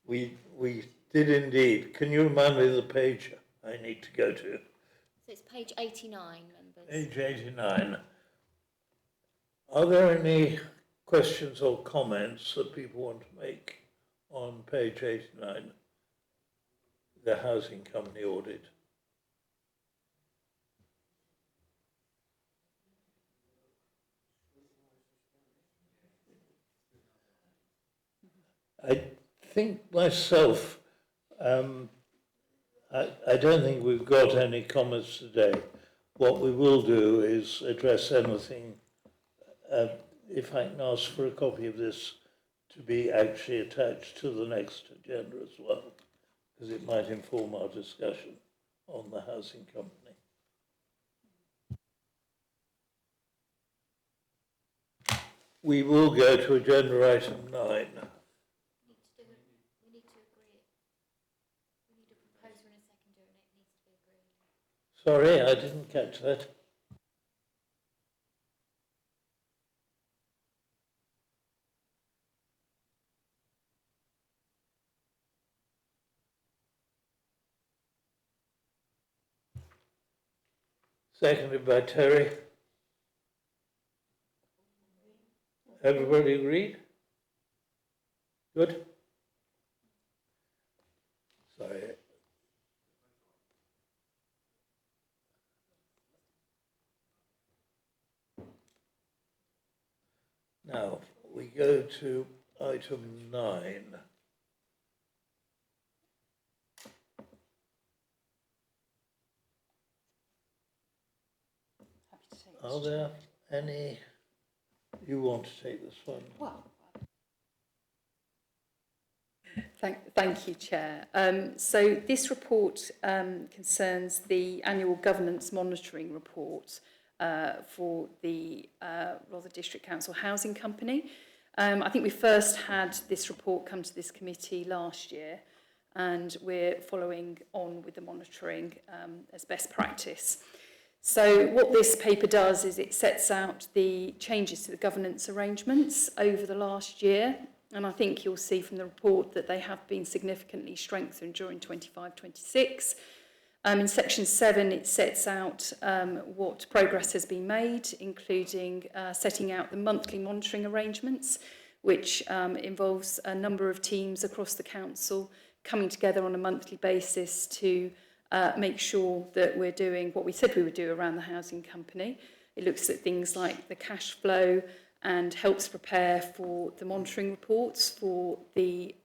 We did indeed. Can you remind me of the page I need to go to? So it's page 89, members. Page 89. Are there any questions or comments that people want to make on page 89, the housing company audit? I think myself, I don't think we've got any comments today. What we will do is address anything. If I can ask for a copy of this to be actually attached to the next agenda as well, because it might inform our discussion on the housing company. We will go to agenda item 9. We need to agree it. We need a proposer and a seconder and it needs to be agreed. Sorry, I didn't catch that. Seconded by Terry. Everybody agreed? Good? Sorry. Now, we go to item 9. Are there any, you want to take this one? Well, thank you, Chair. So this report concerns the annual governance monitoring report for the Rother District Council Housing Company. I think we first had this report come to this committee last year, and we're following on with the monitoring as best practice. So what this paper does is it sets out the changes to the governance arrangements over the last year, and I think you'll see from the report that they have been significantly strengthened during 25-26. In section 7, it sets out what progress has been made, including setting out the monthly monitoring arrangements, which involves a number of teams across the council coming together on a monthly basis to make sure that we're doing what we said we would do around the housing company. It looks at things like the cash flow and helps prepare for the monitoring reports for the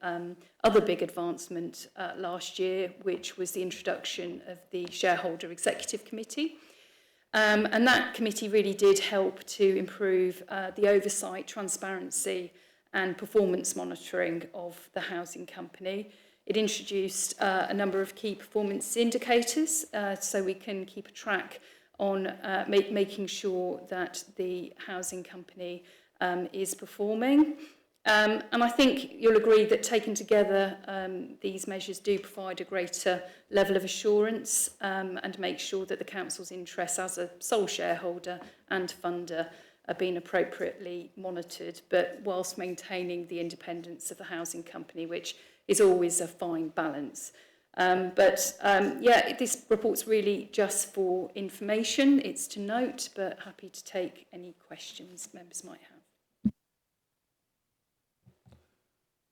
other big advancement last year, which was the introduction of the Shareholder Executive Committee. And that committee really did help to improve the oversight, transparency and performance monitoring of the housing company. It introduced a number of key performance indicators so we can keep a track on making sure that the housing company is performing. And I think you'll agree that taken together, these measures do provide a greater level of assurance and make sure that the council's interests as a sole shareholder and funder are being appropriately monitored, but whilst maintaining the independence of the housing company, which is always a fine balance. Yeah, this report's really just for information. It's to note, but happy to take any questions members might have.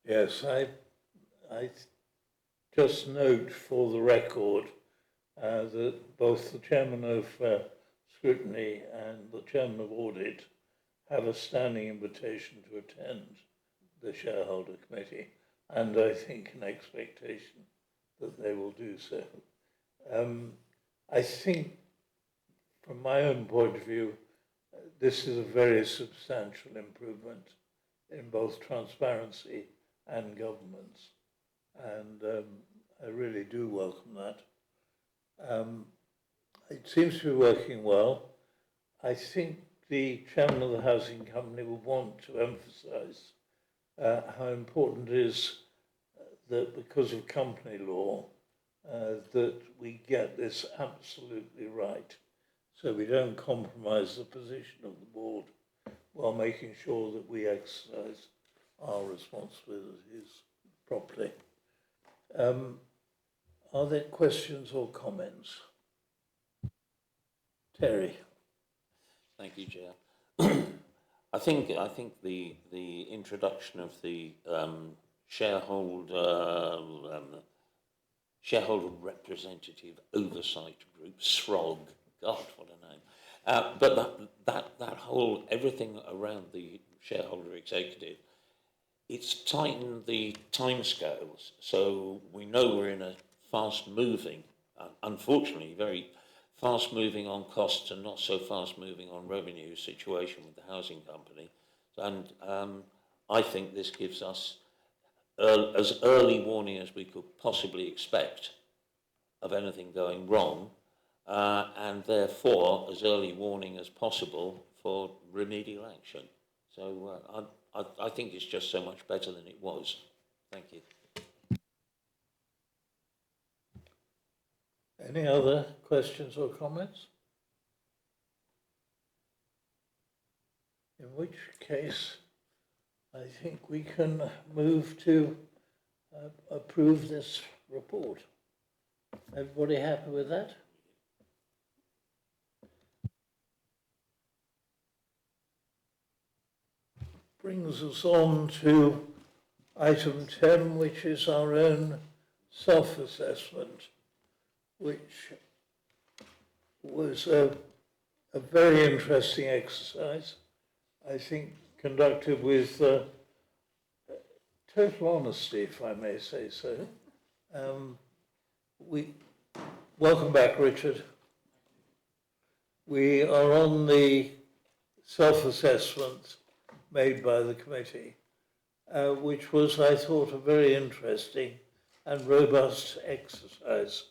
Yes, I just note for the record that both the Chairman of Scrutiny and the Chairman of Audit have a standing invitation to attend the Shareholder Committee, and I think an expectation that they will do so. I think, from my own point of view, this is a very substantial improvement in both transparency and governance, and I really do welcome that. It seems to be working well. I think the Chairman of the Housing Company will want to emphasise how important it is that because of company law, that we get this absolutely right, so we don't compromise the position of the board while making sure that we exercise our responsibilities properly. Are there questions or comments? Terry. Thank you, Chair. I think the introduction of the shareholder representative oversight group, SROG, God, what a name. But that whole everything around the shareholder executive, it's tightened the timescales, so we know we're in a fast-moving, unfortunately, very fast-moving on costs and not so fast-moving on revenue situation with the housing company. And I think this gives us as early warning as we could possibly expect of anything going wrong, and therefore as early warning as possible for remedial action. So I think it's just so much better than it was. Thank you. Any other questions or comments? In which case, I think we can move to approve this report. Everybody happy with that? Brings us on to item 10, which is our own self-assessment, which was a very interesting exercise, I think, conducted with total honesty, if I may say so. Welcome back, Richard. We are on the self-assessment made by the committee, which was, I thought, a very interesting and robust exercise.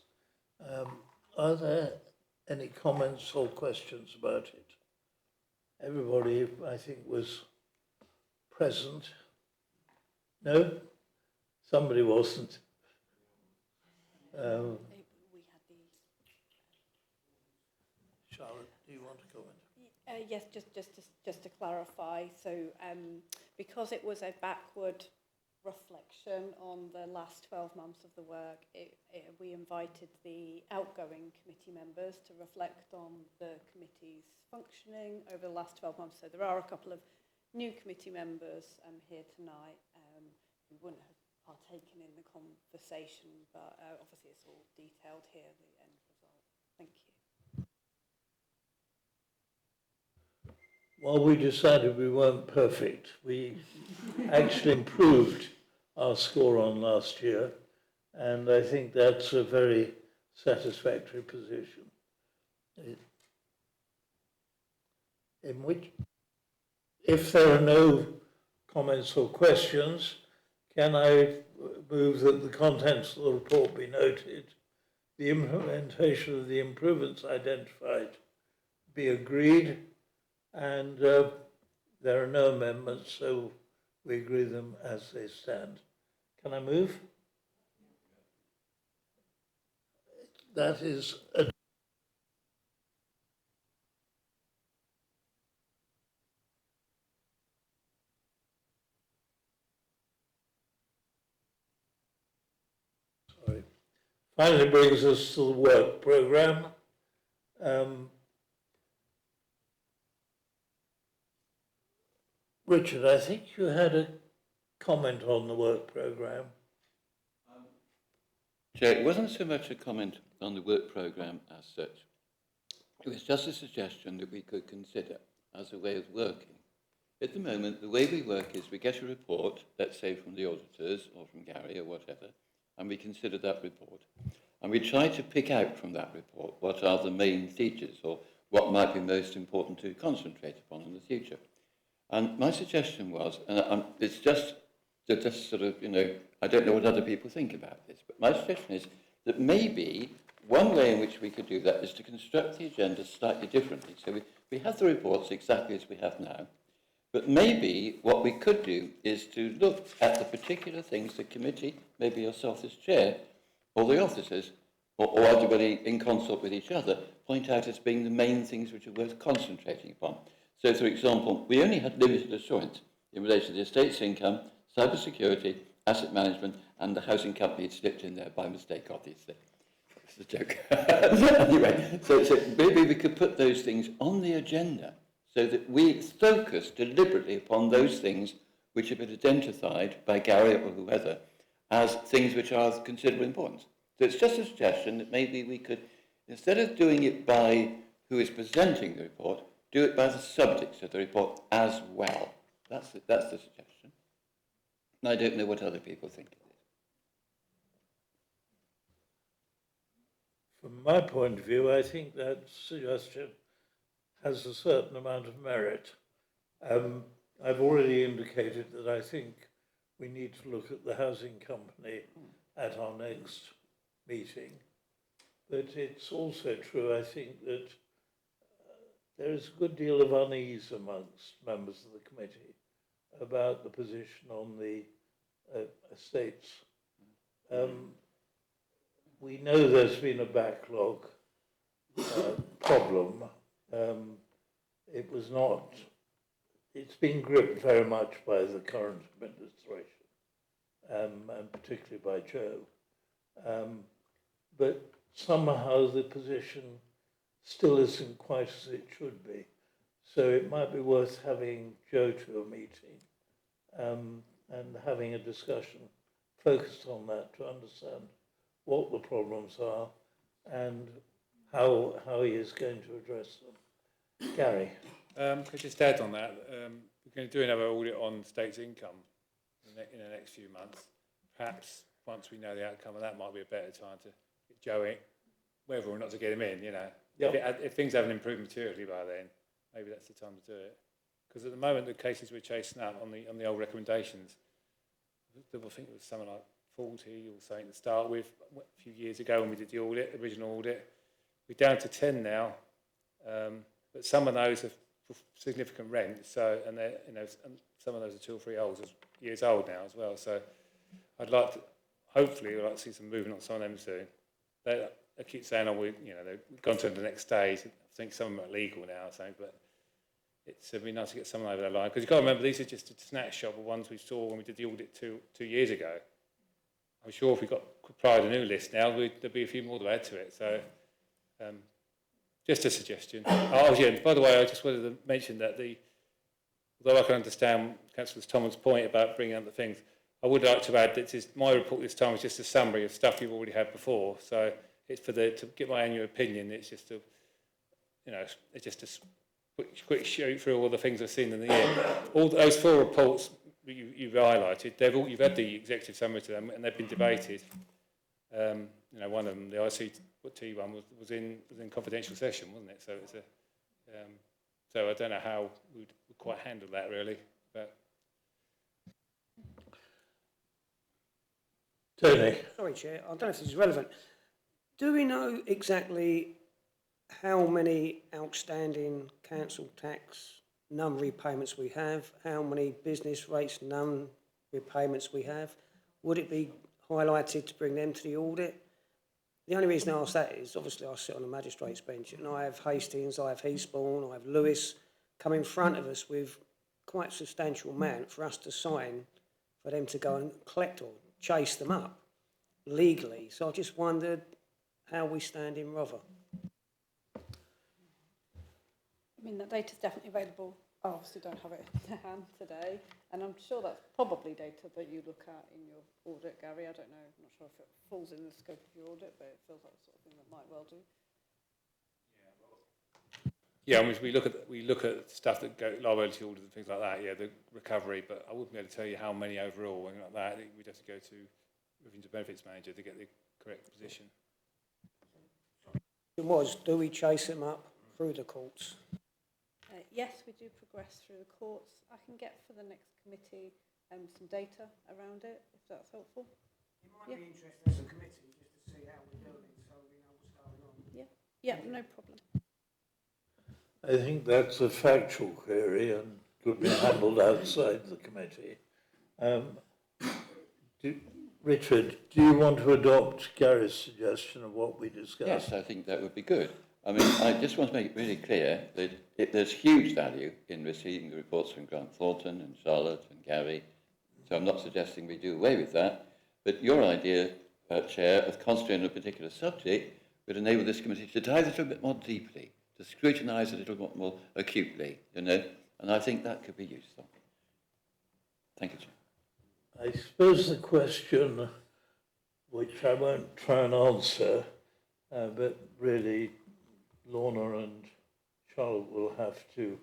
Are there any comments or questions about it? Everybody, I think, was present. No? Somebody wasn't. Charlotte, do you want to comment? Yes, just to clarify. So, because it was a backward reflection on the last 12 months of the work, we invited the outgoing committee members to reflect on the committee's functioning over the last 12 months. So there are a couple of new committee members here tonight who wouldn't have partaken in the conversation, but obviously it's all detailed here, the end result. Thank you. While we decided we weren't perfect, we actually improved our score on last year, and I think that's a very satisfactory position. In which, if there are no comments or questions, can I move that the contents of the report be noted, the implementation of the improvements identified be agreed, and there are no amendments, so we agree them as they stand. Can I move? That is a sorry. Finally brings us to the work programme. Richard, I think you had a comment on the work programme. Chair, it wasn't so much a comment on the work programme as such. It was just a suggestion that we could consider as a way of working. At the moment, the way we work is we get a report, let's say from the auditors or from Gary or whatever, and we consider that report. And we try to pick out from that report what are the main features or what might be most important to concentrate upon in the future. And my suggestion was, and it's just sort of, you know, I don't know what other people think about this, but my suggestion is that maybe one way in which we could do that is to construct the agenda slightly differently. So we have the reports exactly as we have now, but maybe what we could do is to look at the particular things the committee, maybe yourself as chair, or the officers, or everybody in consult with each other, point out as being the main things which are worth concentrating upon. So, for example, we only had limited assurance in relation to the estate's income, cyber security, asset management, and the housing company had slipped in there by mistake, obviously. It's a joke. Anyway, so maybe we could put those things on the agenda so that we focus deliberately upon those things which have been identified by Gary or whoever as things which are of considerable importance. So it's just a suggestion that maybe we could, instead of doing it by who is presenting the report, do it by the subjects of the report as well. That's the suggestion. And I don't know what other people think of it. From my point of view, I think that suggestion has a certain amount of merit. I've already indicated that I think we need to look at the housing company at our next meeting. But it's also true, I think, that there is a good deal of unease amongst members of the committee about the position on the estates. We know there's been a backlog problem. It was not, it's been gripped very much by the current administration, and particularly by Joe. But somehow the position still isn't quite as it should be. So it might be worth having Joe to a meeting and having a discussion focused on that to understand what the problems are and how he is going to address them. Gary? Could I just add on that? We're going to do another audit on state's income in the next few months. Perhaps once we know the outcome of that might be a better time to get Joe in, whether or not to get him in, you know. Yep. If things haven't improved materially by then, maybe that's the time to do it. Because at the moment, the cases we're chasing up on the old recommendations, I think it was something like 40 or something to start with a few years ago when we did the audit, original audit. We're down to 10 now, but some of those are for significant rent. So, and they're, you know, and some of those are 2 or 3 years old now as well. So, hopefully, I'd like to see some movement on some of them soon. I keep saying, they've gone to the next stage. I think some of them are legal now, so, but it'd be nice to get someone over the line. Because you've got to remember, these are just a snapshot of ones we saw when we did the audit two years ago. I'm sure if we applied a new list now, there'd be a few more to add to it. So, just a suggestion. Yeah, by the way, I just wanted to mention that although I can understand Councillor Thomas' point about bringing up the things, I would like to add that my report this time is just a summary of stuff you've already had before. So it's to get my annual opinion. It's just it's just a quick shoot through all the things I've seen in the year. All those 4 reports you've highlighted, you've had the executive summary to them, and they've been debated. One of them, the ICT one, was in confidential session, wasn't it? So it's so I don't know how we'd quite handle that really, but. Tony? Sorry, Chair, I don't know if this is relevant. Do we know exactly how many outstanding council tax non-repayments we have, how many business rates non-repayments we have? Would it be highlighted to bring them to the audit? The only reason I ask that is, obviously I sit on the magistrate's bench and I have Hastings, I have Eastbourne, I have Lewis come in front of us with quite a substantial amount for us to sign for them to go and collect or chase them up legally. So I just wondered how we stand in Rother. I mean, that data's definitely available. I obviously don't have it in hand today, and I'm sure that's probably data that you look at in your audit, Gary. I don't know, I'm not sure if it falls in the scope of your audit, but it feels like the sort of thing that might well do. Yeah, I mean, we look at stuff that go liability audit and things like that. Yeah, the recovery, but I wouldn't be able to tell you how many overall and like that. I think we'd have to go to Revenue Benefits Manager to get the correct position. It was, do we chase them up through the courts? Yes, we do progress through the courts. I can get for the next committee some data around it, if that's helpful. It might be interesting as a committee just to see how we're doing so we know what's going on. Yeah, no problem. I think that's a factual query and could be handled outside the committee. Richard, do you want to adopt Gary's suggestion of what we discussed? Yes, I think that would be good. I mean, I just want to make it really clear that there's huge value in receiving the reports from Grant Thornton and Charlotte and Gary. So I'm not suggesting we do away with that. But your idea, Chair, of concentrating on a particular subject would enable this committee to dive a little bit more deeply, to scrutinise a little bit more acutely, and I think that could be useful. Thank you, Chair. I suppose the question, which I won't try and answer, but really Lorna and Charlotte will have to,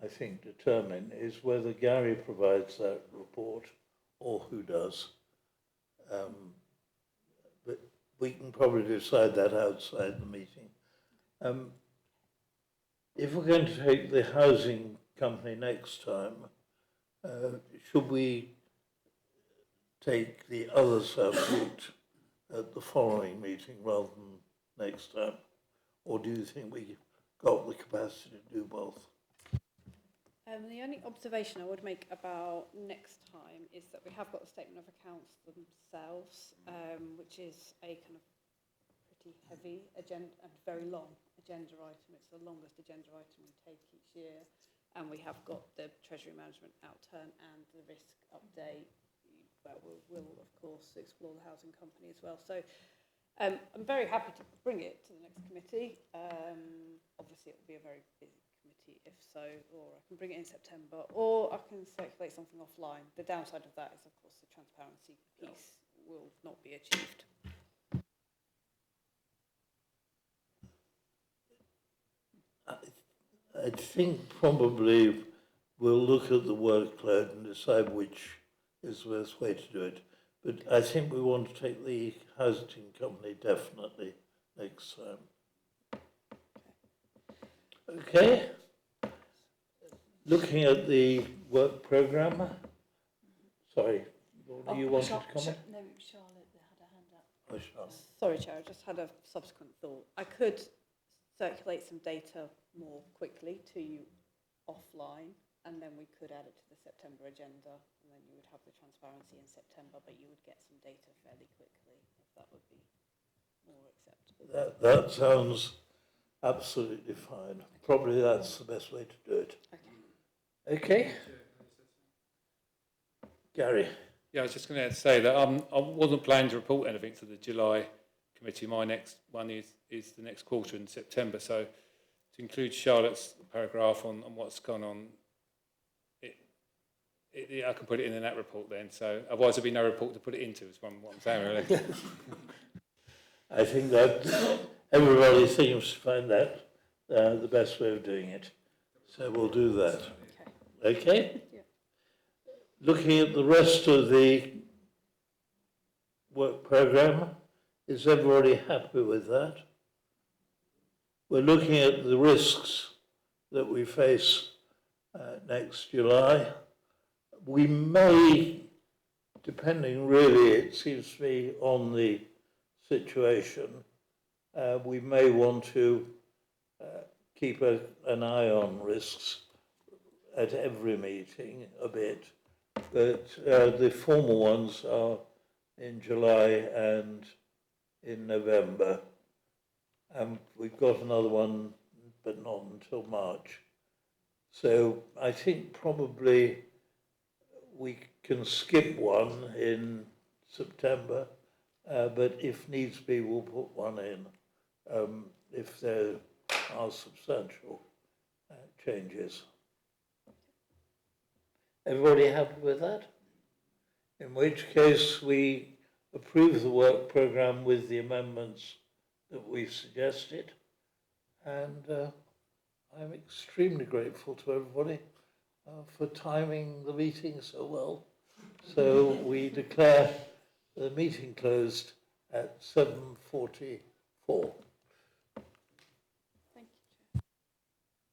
I think, determine, is whether Gary provides that report or who does. But we can probably decide that outside the meeting. If we're going to take the housing company next time, should we take the other subject at the following meeting rather than next time? Or do you think we've got the capacity to do both? The only observation I would make about next time is that we have got the statement of accounts themselves, which is a kind of pretty heavy agenda and very long agenda item. It's the longest agenda item we take each year. And we have got the Treasury Management outturn and the risk update. Well, we'll of course explore the housing company as well. So I'm very happy to bring it to the next committee. Obviously, it will be a very busy committee if so, or I can bring it in September, or I can circulate something offline. The downside of that is, of course, the transparency piece will not be achieved. I think probably we'll look at the workload and decide which is the best way to do it. But I think we want to take the housing company definitely next time. Okay. Looking at the work programme. Sorry, Lorna, you wanted to comment? No, Charlotte had a hand up. Oh, Charlotte. Sorry, Chair, I just had a subsequent thought. I could circulate some data more quickly to you offline, and then we could add it to the September agenda, and then you would have the transparency in September, but you would get some data fairly quickly, if that would be more acceptable. That sounds absolutely fine. Probably that's the best way to do it. Okay. Gary. Yeah, I was just going to say that I wasn't planning to report anything to the July committee. My next one is the next quarter in September. So to include Charlotte's paragraph on what's gone on, I can put it in that report then. So otherwise there'll be no report to put it into, is what I'm saying really. I think that everybody seems to find that the best way of doing it. So we'll do that. Okay? Yeah. Looking at the rest of the work programme, is everybody happy with that? We're looking at the risks that we face next July. We may, depending really, it seems to me, on the situation, we may want to keep an eye on risks at every meeting a bit, but the formal ones are in July and in November, and we've got another one, but not until March. So I think probably we can skip one in September, but if needs be, we'll put one in if there are substantial changes. Everybody happy with that? In which case we approve the work programme with the amendments that we've suggested, and I'm extremely grateful to everybody for timing the meeting so well. So we declare the meeting closed at 7:44.